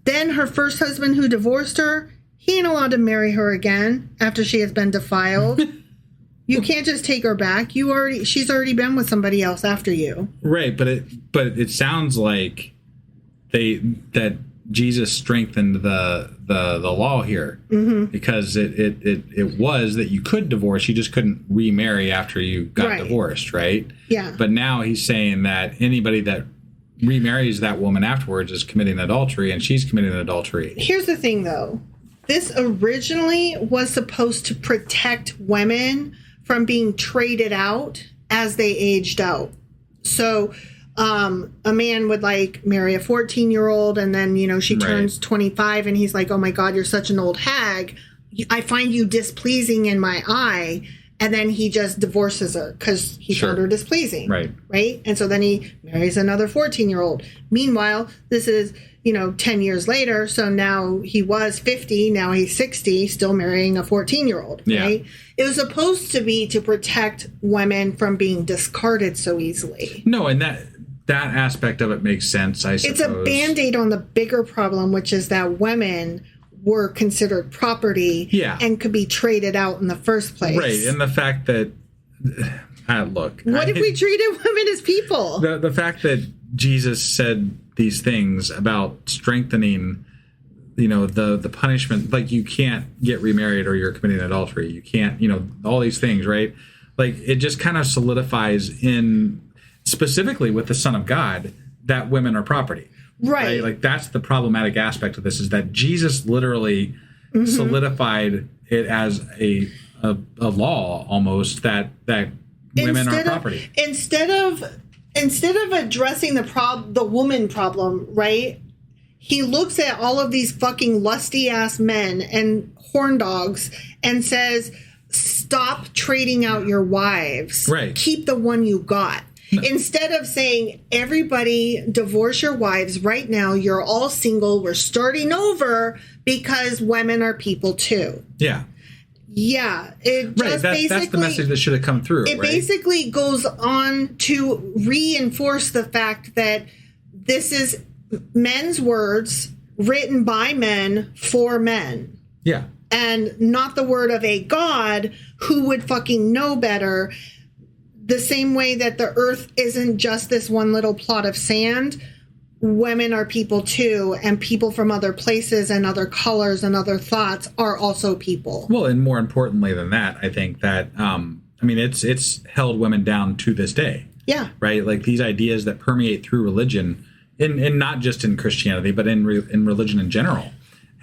then her first husband who divorced her, he ain't allowed to marry her again after she has been defiled. You can't just take her back. She's already been with somebody else after you. Right, but it sounds like that Jesus strengthened the law here, because it was that you could divorce, you just couldn't remarry after you got divorced, right? Yeah. But now he's saying that anybody that remarries that woman afterwards is committing adultery, and she's committing adultery. Here's the thing, though. This originally was supposed to protect women from being traded out as they aged out. So a man would marry a 14-year-old, and then, she turns 25 and he's like, oh my God, you're such an old hag. I find you displeasing in my eye. And then he just divorces her because he found her displeasing. Right. And so then he marries another 14-year-old. Meanwhile, this is, 10 years later. So now he was 50. Now he's 60, still marrying a 14-year-old. Right. It was supposed to be to protect women from being discarded so easily. No, and that aspect of it makes sense, I suppose. It's a Band-Aid on the bigger problem, which is that women were considered property and could be traded out in the first place. Right, and the fact that, look. What if we treated women as people? The fact that Jesus said these things about strengthening, the punishment, like you can't get remarried or you're committing adultery. You can't, all these things, right? Like it just kind of solidifies specifically with the Son of God, that women are property. Right. Like that's the problematic aspect of this, is that Jesus literally solidified it as a law almost that women are property. Instead of addressing the woman problem, right? He looks at all of these fucking lusty ass men and horn dogs and says, stop trading out your wives. Right. Keep the one you got. Instead of saying, everybody divorce your wives right now, you're all single, we're starting over, because women are people too. Yeah. Yeah. It just that's the message that should have come through. It basically goes on to reinforce the fact that this is men's words written by men for men. Yeah. And not the word of a God who would fucking know better. The same way that the earth isn't just this one little plot of sand, women are people too, and people from other places and other colors and other thoughts are also people. Well, and more importantly than that, I think that, it's held women down to this day. Yeah. Right? Like these ideas that permeate through religion, and not just in Christianity, but in religion in general,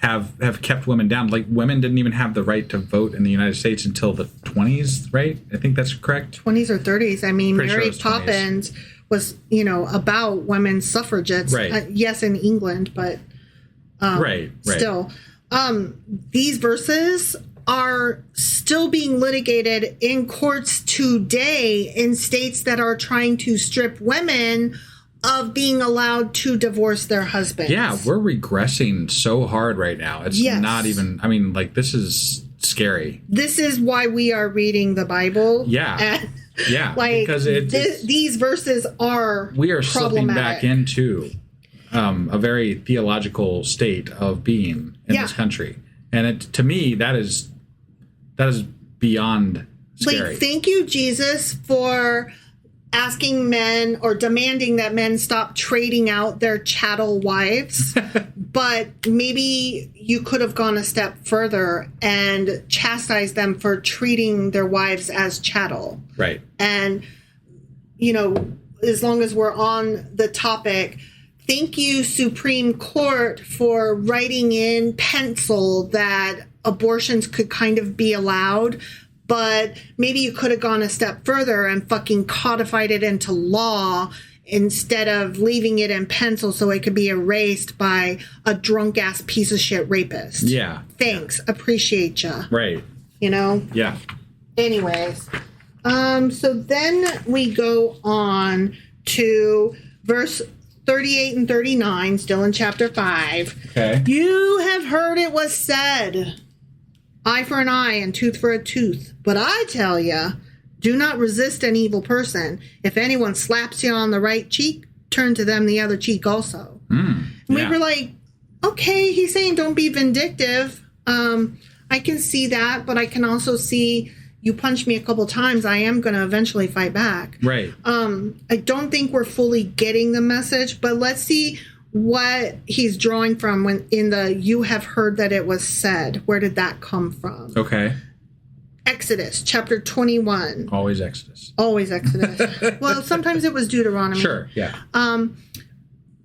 have kept women down. Like women didn't even have the right to vote in the United States until the 20s, right? I think that's correct. 20s or 30s. I mean, Pretty Mary sure Poppins was, about women's suffragettes. Right. Yes, in England, but right. Still. These verses are still being litigated in courts today in states that are trying to strip women of being allowed to divorce their husbands. Yeah, we're regressing so hard right now. It's not even, I mean, like, this is scary. This is why we are reading the Bible. Yeah. Yeah. Like, because these verses are we are slipping back into a very theological state of being in this country. And to me, that is beyond scary. Like, thank you, Jesus, for asking men or demanding that men stop trading out their chattel wives. But maybe you could have gone a step further and chastised them for treating their wives as chattel. Right. And, you know, as long as we're on the topic, thank you, Supreme Court, for writing in pencil that abortions could kind of be allowed. But maybe you could have gone a step further and fucking codified it into law instead of leaving it in pencil so it could be erased by a drunk-ass piece of shit rapist. Yeah. Thanks. Appreciate ya. Right. You know? Yeah. Anyways. So then we go on to verse 38 and 39, still in chapter 5. Okay. You have heard it was said, eye for an eye and tooth for a tooth. But I tell you, do not resist an evil person. If anyone slaps you on the right cheek, turn to them the other cheek also. And we were like, okay, he's saying don't be vindictive. I can see that, but I can also see you punch me a couple times, I am going to eventually fight back. Right. I don't think we're fully getting the message, but let's see what he's drawing from when in the you have heard that it was said. Where did that come from? Okay. Exodus chapter 21. Always Exodus. Always Exodus. Well, sometimes it was Deuteronomy. Sure, yeah.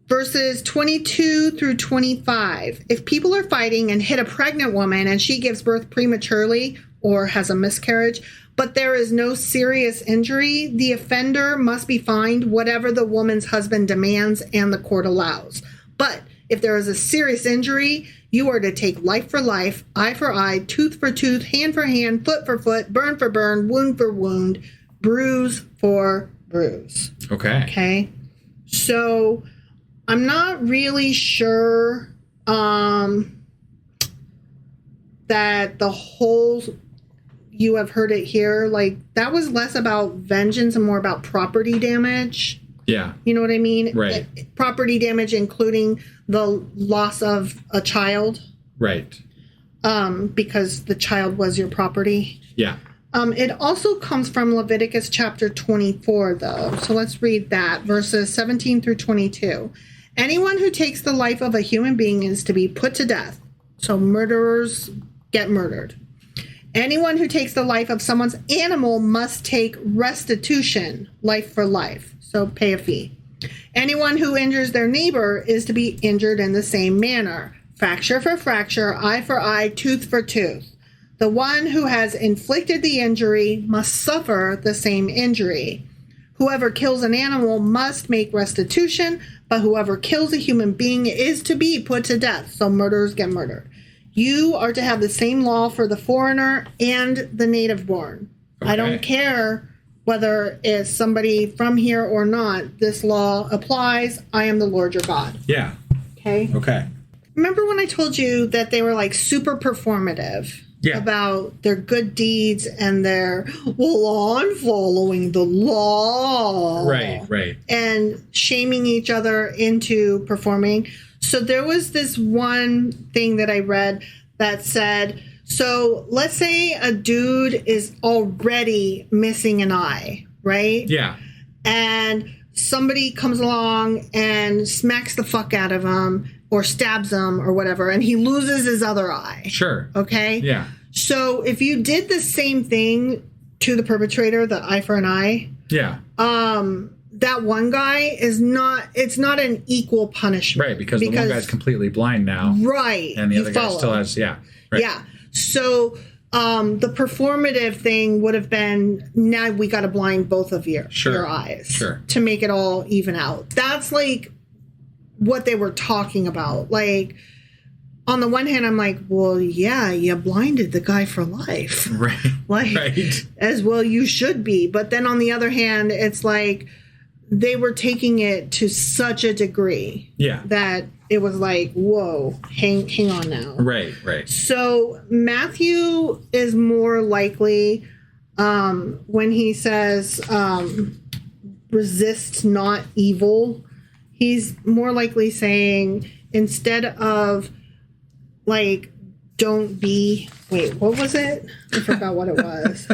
Verses 22 through 25. If people are fighting and hit a pregnant woman and she gives birth prematurely or has a miscarriage, but there is no serious injury, the offender must be fined whatever the woman's husband demands and the court allows. But if there is a serious injury, you are to take life for life, eye for eye, tooth for tooth, hand for hand, foot for foot, burn for burn, wound for wound, bruise for bruise. Okay. Okay. So I'm not really sure that the whole you have heard it here, like that was less about vengeance and more about property damage. Yeah. You know what I mean? Right. Property damage, including the loss of a child. Right. Because the child was your property. Yeah. It also comes from Leviticus chapter 24, though. So let's read that, verses 17 through 22. Anyone who takes the life of a human being is to be put to death. So murderers get murdered. Anyone who takes the life of someone's animal must take restitution, life for life. So pay a fee. Anyone who injures their neighbor is to be injured in the same manner. Fracture for fracture, eye for eye, tooth for tooth. The one who has inflicted the injury must suffer the same injury. Whoever kills an animal must make restitution, but whoever kills a human being is to be put to death. So murderers get murdered. You are to have the same law for the foreigner and the native born. Okay. I don't care whether it's somebody from here or not. This law applies. I am the Lord your God. Yeah. Okay. Okay. Remember when I told you that they were like super performative about their good deeds and their, well, I'm following the law. Right. And shaming each other into performing. So there was this one thing that I read that said, so let's say a dude is already missing an eye, right? Yeah. And somebody comes along and smacks the fuck out of him or stabs him or whatever, and he loses his other eye. Sure. Okay? Yeah. So if you did the same thing to the perpetrator, the eye for an eye. Yeah. That one guy is not, it's not an equal punishment. Right, because the one guy's completely blind now. Right. And the other guy still has, Right. Yeah. So the performative thing would have been, now we got to blind both of your eyes. Sure. To make it all even out. That's like what they were talking about. Like, on the one hand, I'm like, well, yeah, you blinded the guy for life. Right. Like, right. as well you should be. But then on the other hand, it's like they were taking it to such a degree that it was like, whoa, hang on now. Right. So Matthew is more likely when he says resist not evil, he's more likely saying instead of like don't be what was it? I forgot what it was.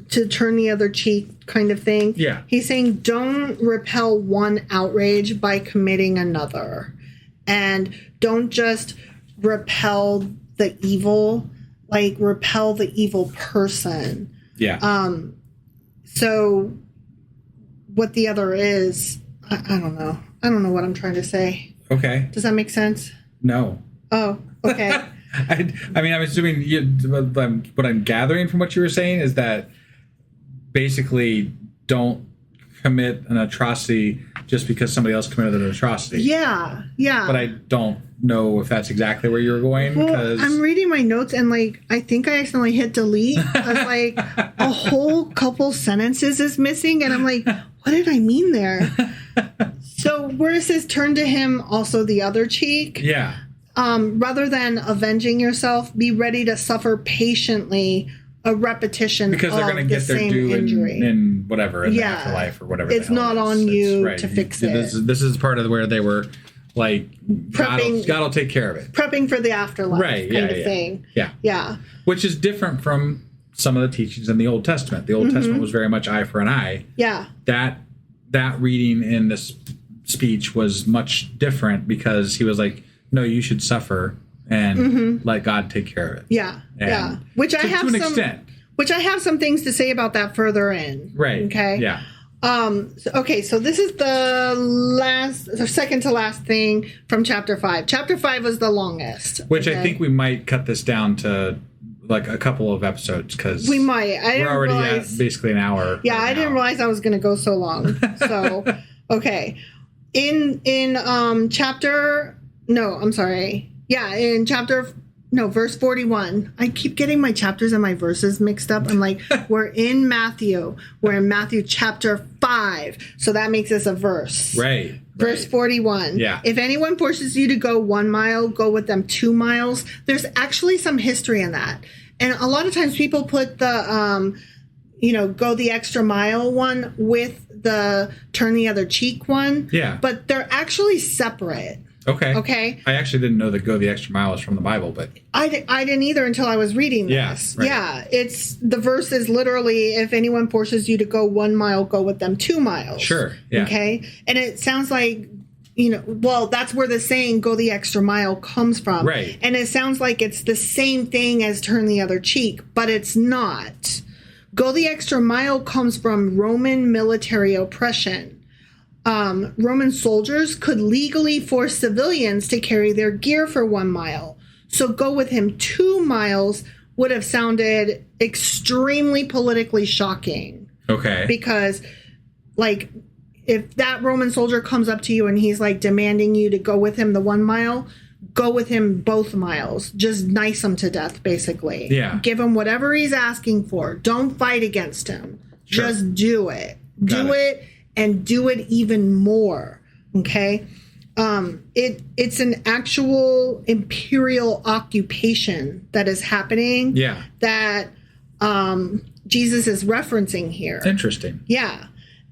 To turn the other cheek kind of thing. Yeah. He's saying don't repel one outrage by committing another. And don't just repel the evil, like repel the evil person. Yeah. So what the other is, I don't know. I don't know what I'm trying to say. Okay. Does that make sense? No. Oh, okay. I mean, I'm assuming what I'm gathering from what you were saying is that basically don't commit an atrocity just because somebody else committed an atrocity. Yeah. But I don't know if that's exactly where you were going. Well, I'm reading my notes and like I think I accidentally hit delete because like a whole couple sentences is missing and I'm like, what did I mean there? So where it says turn to him also the other cheek. Yeah. Rather than avenging yourself, be ready to suffer patiently a repetition because they're going to get their due in whatever in the afterlife or whatever. It's not on you to fix it. This is part of where they were like God will take care of it. Prepping for the afterlife kind of thing. Yeah. Which is different from some of the teachings in the Old Testament. The Old Testament was very much eye for an eye. Yeah. That reading in this speech was much different because he was like, no, you should suffer and let God take care of it. Yeah. Which I have to an extent. Which I have some things to say about that further in. Right. Okay. Yeah. So this is the second to last thing from chapter 5. Chapter 5 was the longest. Which I think we might cut this down to like a couple of episodes because we might. We're already at basically an hour. Yeah, I didn't realize I was going to go so long. So, okay. In chapter, no, I'm sorry. Yeah, in verse 41. I keep getting my chapters and my verses mixed up. I'm like, we're in Matthew. We're in Matthew chapter 5. So that makes us a verse. Right. Verse 41. Yeah. If anyone forces you to go 1 mile, go with them 2 miles. There's actually some history in that. And a lot of times people put the, go the extra mile one with the turn the other cheek one. Yeah. But they're actually separate. Okay. I actually didn't know that go the extra mile was from the Bible, but I didn't either until I was reading this. Right. Yeah. It's the verse is literally if anyone forces you to go 1 mile, go with them 2 miles. Sure. Yeah. Okay. And it sounds like, that's where the saying go the extra mile comes from. Right. And it sounds like it's the same thing as turn the other cheek, but it's not. Go the extra mile comes from Roman military oppression. Roman soldiers could legally force civilians to carry their gear for 1 mile. So go with him 2 miles would have sounded extremely politically shocking. Okay. Because, like, if that Roman soldier comes up to you and he's, like, demanding you to go with him the 1 mile, go with him both miles. Just nice him to death, basically. Yeah. Give him whatever he's asking for. Don't fight against him. Sure. Just do it. Do it. And do it even more, okay? It's an actual imperial occupation that is happening. Yeah. That Jesus is referencing here. Interesting. Yeah.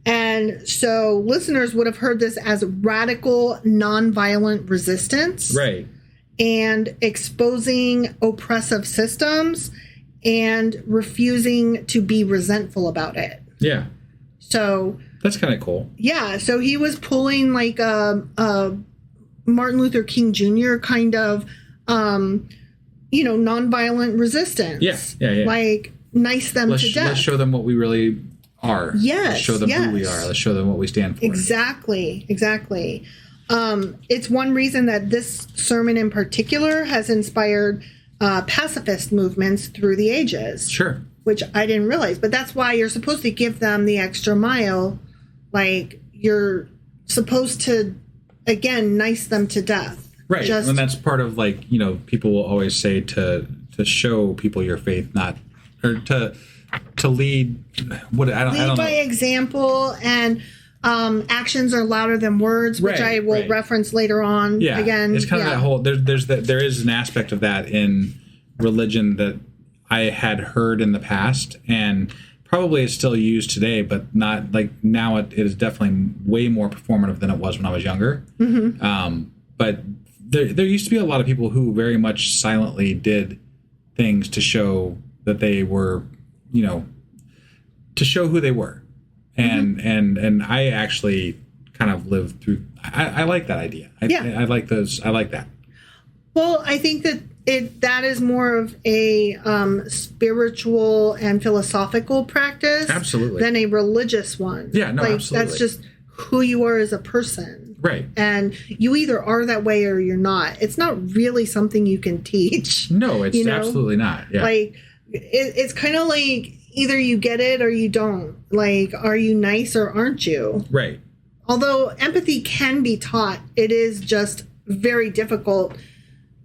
And so listeners would have heard this as radical nonviolent resistance. Right. And exposing oppressive systems and refusing to be resentful about it. Yeah. So that's kind of cool. Yeah, so he was pulling like a Martin Luther King Jr. kind of, nonviolent resistance. Yeah. Like nice them to death. Let's show them what we really are. Yes. Let's show them who we are. Let's show them what we stand for. Exactly. It's one reason that this sermon in particular has inspired pacifist movements through the ages. Sure. Which I didn't realize, but that's why you're supposed to give them the extra mile. Like you're supposed to again, nice them to death. Right. And that's part of, like, you know, people will always say to show people your faith, not, or to lead, what, I don't know. By example, and actions are louder than words, which I will reference later on. Yeah. Again, it's kind of that whole, there is an aspect of that in religion that I had heard in the past, and probably is still used today, but not, like, now it is definitely way more performative than it was when I was younger. Mm-hmm. But there used to be a lot of people who very much silently did things to show that they were, you know, to show who they were. And and I actually kind of lived through, I like that idea. I like those. I like that. Well, I think that is more of a spiritual and philosophical practice, absolutely, than a religious one. Yeah, no, absolutely. That's just who you are as a person, right? And you either are that way or you're not. It's not really something you can teach. No, it's absolutely not. Yeah, like it's kind of like either you get it or you don't. Like, are you nice or aren't you? Right. Although empathy can be taught, it is just very difficult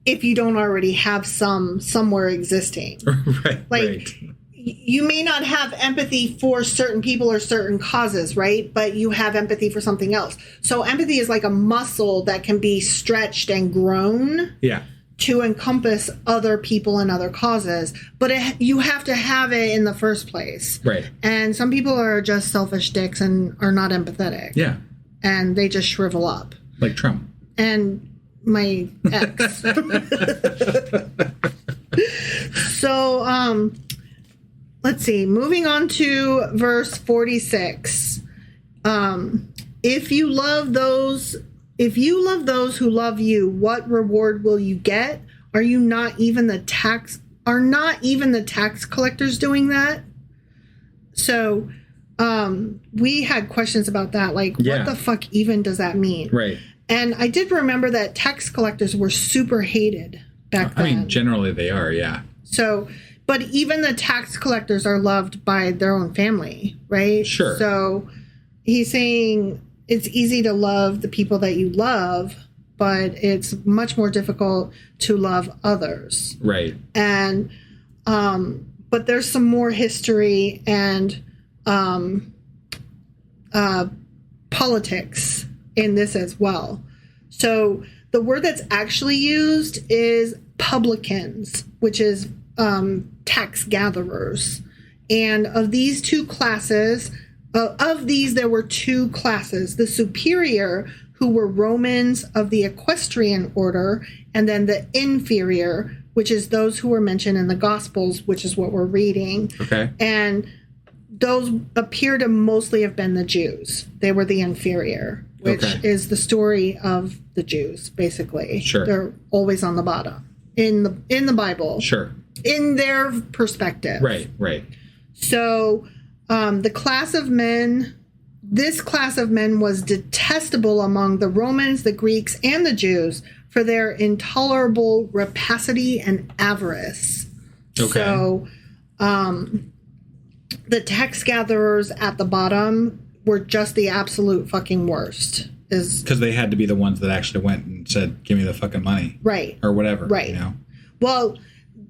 if you don't already have somewhere existing. Right. Like, you may not have empathy for certain people or certain causes, right? But you have empathy for something else. So empathy is like a muscle that can be stretched and grown. Yeah. To encompass other people and other causes, but you have to have it in the first place. Right. And some people are just selfish dicks and are not empathetic. Yeah. And they just shrivel up. Like Trump. And my ex. So, let's see. Moving on to verse 46. If you love those who love you, what reward will you get? Are not even the tax collectors doing that? So, we had questions about that. Like, what the fuck even does that mean? Right. And I did remember that tax collectors were super hated back then. I mean, generally they are, yeah. So, but even the tax collectors are loved by their own family, right? Sure. So, he's saying it's easy to love the people that you love, but it's much more difficult to love others. Right. And, but there's some more history and politics in this as well. So the word that's actually used is publicans, which is tax gatherers. And of these two classes, there were two classes: the superior, who were Romans of the equestrian order, and then the inferior, which is those who were mentioned in the Gospels, which is what we're reading. Okay. And those appear to mostly have been the Jews. They were the inferior, which is the story of the Jews, basically. Sure. They're always on the bottom in the Bible. Sure. In their perspective. Right, right. So this class of men was detestable among the Romans, the Greeks, and the Jews for their intolerable rapacity and avarice. Okay. So the tax gatherers at the bottom were just the absolute fucking worst. Because they had to be the ones that actually went and said, give me the fucking money. Right. Or whatever. Right. You know? Well,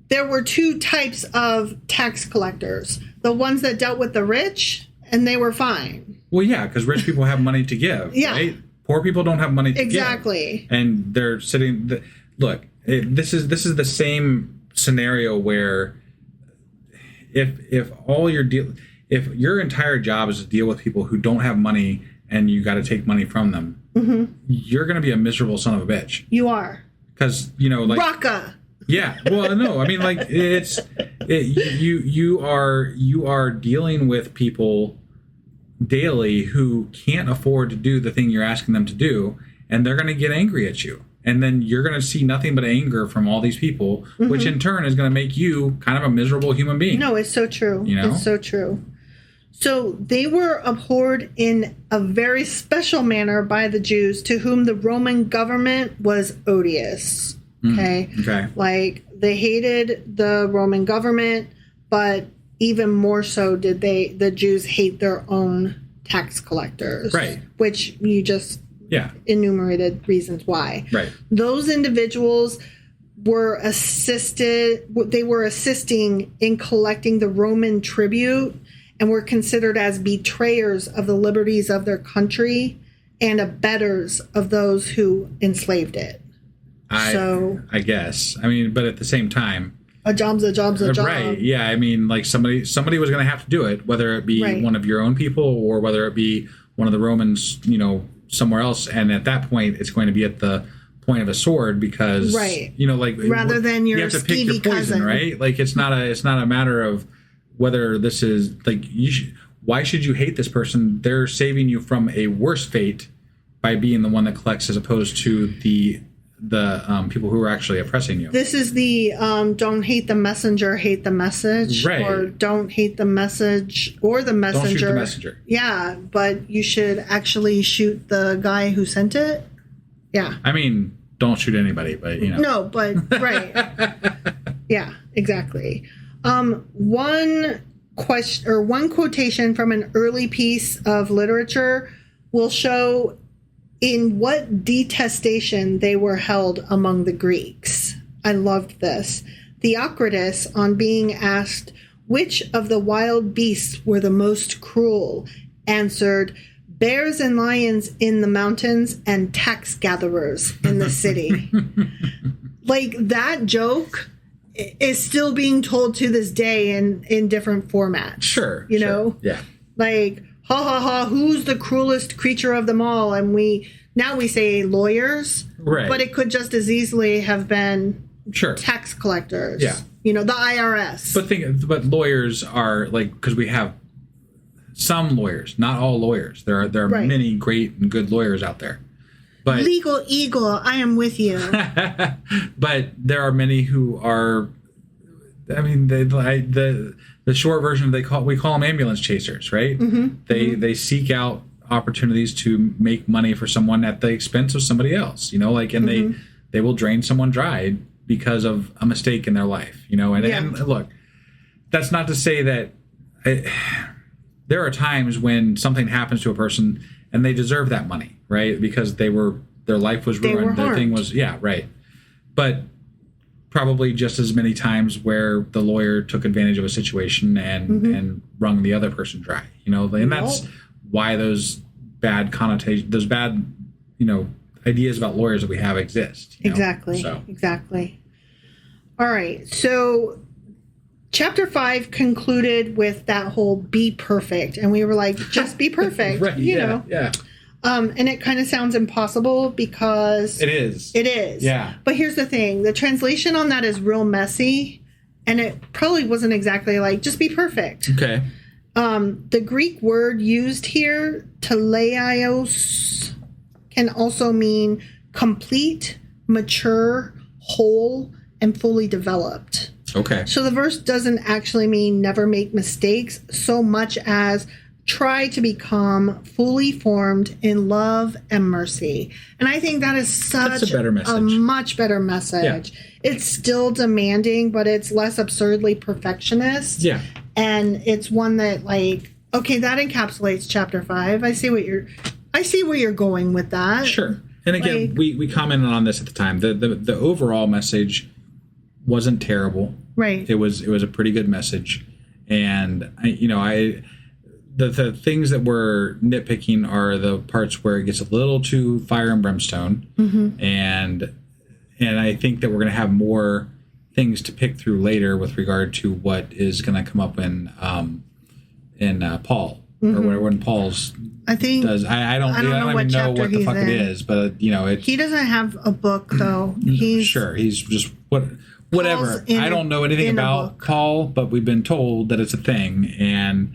there were two types of tax collectors. The ones that dealt with the rich, and they were fine. Well, yeah, because rich people have money to give, right? Poor people don't have money to give. Exactly. And they're sitting... Look, this is the same scenario where if your entire job is to deal with people who don't have money and you got to take money from them, you're going to be a miserable son of a bitch. You are. Because, like... Raka! Yeah, well, no, I mean, like, you are dealing with people daily who can't afford to do the thing you're asking them to do, and they're going to get angry at you. And then you're going to see nothing but anger from all these people, which in turn is going to make you kind of a miserable human being. No, it's so true. It's so true. So they were abhorred in a very special manner by the Jews, to whom the Roman government was odious. Okay. Like, they hated the Roman government, but even more so did the Jews hate their own tax collectors. Right. Which you just enumerated reasons why. Right. Those individuals were assisting in collecting the Roman tribute and were considered as betrayers of the liberties of their country and abettors of those who enslaved it. I guess. I mean, but at the same time, a job's a job. Right. Yeah. I mean, like somebody was going to have to do it, whether it be one of your own people or whether it be one of the Romans, somewhere else. And at that point, it's going to be at the point of a sword because, like rather than your you have to pick your poison, cousin. right? Like it's not a matter of whether this is like why should you hate this person? They're saving you from a worse fate by being the one that collects as opposed to the people who are actually oppressing you. This is the don't hate the messenger, hate the message. Right. Or don't hate the message or the messenger. Don't shoot the messenger. Yeah, but you should actually shoot the guy who sent it. Yeah. I mean, don't shoot anybody, but No, but right. Yeah, exactly. One quotation from an early piece of literature will show in what detestation they were held among the Greeks. I loved this. Theocritus, on being asked which of the wild beasts were the most cruel, answered, bears and lions in the mountains and tax gatherers in the city. Like that joke is still being told to this day in different formats. Sure. You know? Yeah. Like, ha ha ha, who's the cruelest creature of them all? And we say lawyers. Right. But it could just as easily have been tax collectors. Yeah. The IRS. But lawyers are like, because we have some lawyers, not all lawyers. There are many great and good lawyers out there. But Legal Eagle, I am with you. But there are many who are, I mean, the short version we call them ambulance chasers, right? Mm-hmm. They seek out opportunities to make money for someone at the expense of somebody else, and they will drain someone dry because of a mistake in their life, and look, that's not to say that there are times when something happens to a person and they deserve that money, right? Because their life was ruined. Their thing was, right. But probably just as many times where the lawyer took advantage of a situation and wrung the other person dry, and that's why those bad connotations, those bad, ideas about lawyers that we have exist. Exactly. Exactly. All right. So Chapter 5 concluded with that whole be perfect. And we were like, just be perfect. Right, you know. Yeah. And it kind of sounds impossible because... It is. Yeah. But here's the thing. The translation on that is real messy. And it probably wasn't exactly like, just be perfect. Okay. The Greek word used here, teleios, can also mean complete, mature, whole, and fully developed. Okay. So the verse doesn't actually mean never make mistakes so much as try to become fully formed in love and mercy. And I think that is such a much better message. Yeah. It's still demanding, but it's less absurdly perfectionist. Yeah. And it's one that okay, that encapsulates chapter 5. I see where you're going with that. Sure. And again, we commented on this at the time. The overall message wasn't terrible. Right. It was a pretty good message. And the things that we're nitpicking are the parts where it gets a little too fire and brimstone. Mm-hmm. And I think that we're going to have more things to pick through later with regard to what is going to come up in Paul, mm-hmm. or when Paul's. I think does. I don't even know what the fuck it is, but he doesn't have a book though. He's just whatever. I don't know anything about Paul, but we've been told that it's a thing, and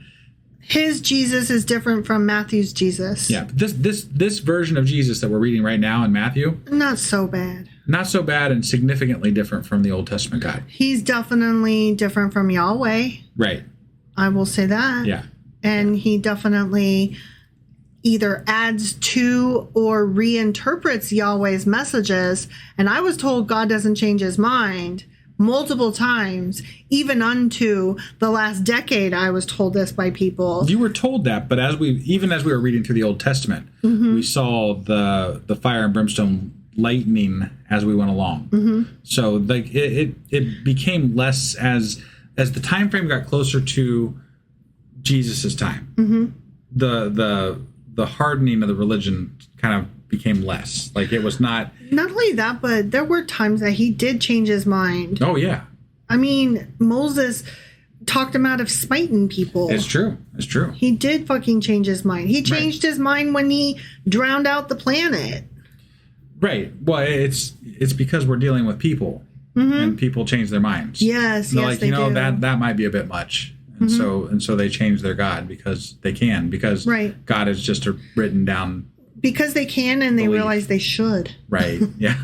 his Jesus is different from Matthew's Jesus. Yeah, this version of Jesus that we're reading right now in Matthew, not so bad, and significantly different from the Old Testament guy. He's definitely different from Yahweh. Right. I will say that. Yeah. And he definitely either adds to or reinterprets Yahweh's messages. And I was told God doesn't change his mind, multiple times, even unto the last decade. I was told this by people. You were told that, but as we were reading through the Old Testament, we saw the fire and brimstone lightning as we went along. So like it became less as the time frame got closer to Jesus's time. The hardening of the religion kind of became less. Like it was not only that, but there were times that he did change his mind. Oh yeah. I mean, Moses talked him out of smiting people. It's true. He did fucking change his mind. He changed his mind when he drowned out the planet. Right. Well, it's because we're dealing with people, and people change their minds. Yes, They're yes, like, they do. that might be a bit much. And so they change their God because they can, because God is just a written down. Because they can, and they realize they should. Right. Yeah.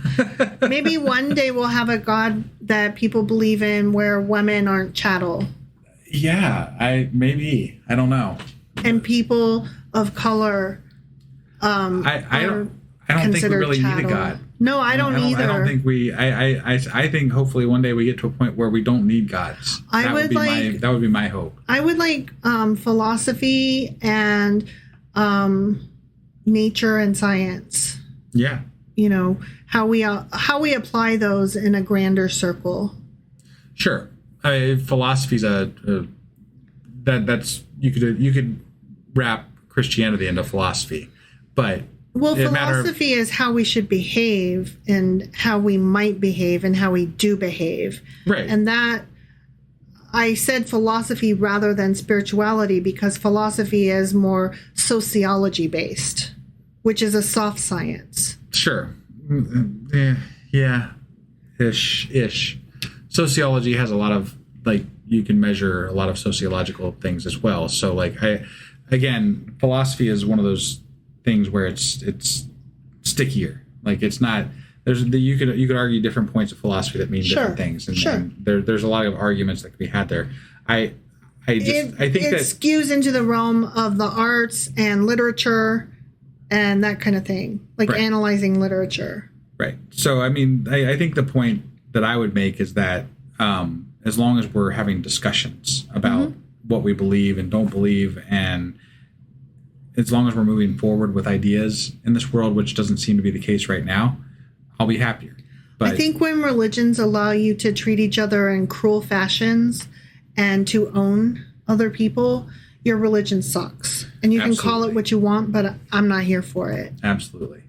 Maybe one day we'll have a God that people believe in where women aren't chattel. Yeah. I don't know. And people of color. I don't think we really need a God. No, I don't either. I don't think I think hopefully one day we get to a point where we don't need gods. That would be my hope. I would like philosophy and nature and science. Yeah. You know, how we apply those in a grander circle. Sure. Philosophy's that's you could wrap Christianity into philosophy, but philosophy is how we should behave and how we might behave and how we do behave. Right. And that, I said philosophy rather than spirituality because philosophy is more sociology based, which is a soft science. Sure. Yeah. Ish. Sociology has a lot of, like, you can measure a lot of sociological things as well. So, like, again, philosophy is one of those things where it's stickier. Like it's not. You could argue different points of philosophy that mean different things, and there's a lot of arguments that can be had there. I think it skews into the realm of the arts and literature and that kind of thing, like analyzing literature. Right. So I mean, I think the point that I would make is that as long as we're having discussions about what we believe and don't believe, and as long as we're moving forward with ideas in this world, which doesn't seem to be the case right now, I'll be happier. But I think when religions allow you to treat each other in cruel fashions and to own other people, your religion sucks. And you can call it what you want, but I'm not here for it. Absolutely.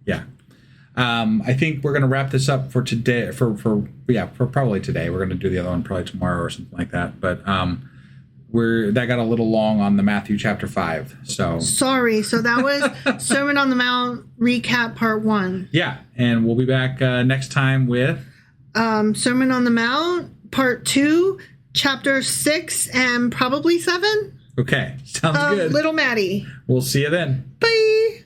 Yeah. I think we're going to wrap this up for today. For probably today. We're going to do the other one probably tomorrow or something like that. But that got a little long on the Matthew chapter 5. So sorry. So that was Sermon on the Mount recap part 1. Yeah, and we'll be back next time with Sermon on the Mount part 2, chapter 6, and probably 7. Okay, sounds good. Little Maddie. We'll see you then. Bye.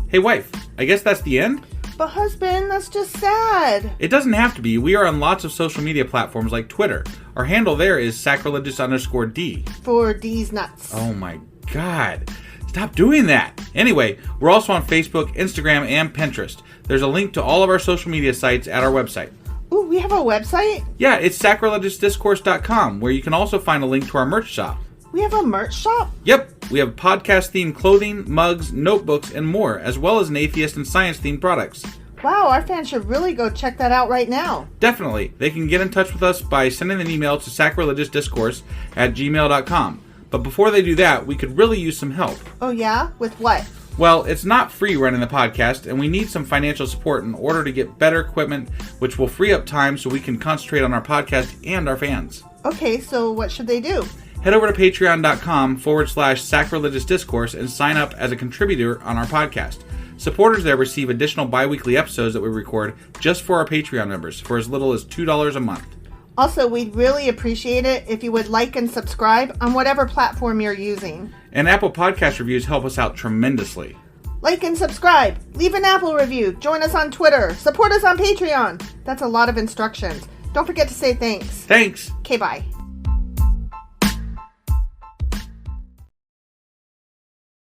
Hey, wife. I guess that's the end. But husband, that's just sad. It doesn't have to be. We are on lots of social media platforms like Twitter. Our handle there is sacrilegious_D. For D's nuts. Oh my God. Stop doing that. Anyway, we're also on Facebook, Instagram, and Pinterest. There's a link to all of our social media sites at our website. Ooh, we have a website? Yeah, it's sacrilegiousdiscourse.com, where you can also find a link to our merch shop. We have a merch shop? Yep. We have podcast-themed clothing, mugs, notebooks, and more, as well as an atheist and science-themed products. Wow, our fans should really go check that out right now. Definitely. They can get in touch with us by sending an email to sacrilegiousdiscourse@gmail.com. But before they do that, we could really use some help. Oh yeah? With what? Well, it's not free running the podcast, and we need some financial support in order to get better equipment, which will free up time so we can concentrate on our podcast and our fans. Okay, so what should they do? Head over to patreon.com/sacrilegiousdiscourse and sign up as a contributor on our podcast. Supporters there receive additional bi-weekly episodes that we record just for our Patreon members for as little as $2 a month. Also, we'd really appreciate it if you would like and subscribe on whatever platform you're using. And Apple Podcast reviews help us out tremendously. Like and subscribe. Leave an Apple review. Join us on Twitter. Support us on Patreon. That's a lot of instructions. Don't forget to say thanks. Thanks. Okay, bye.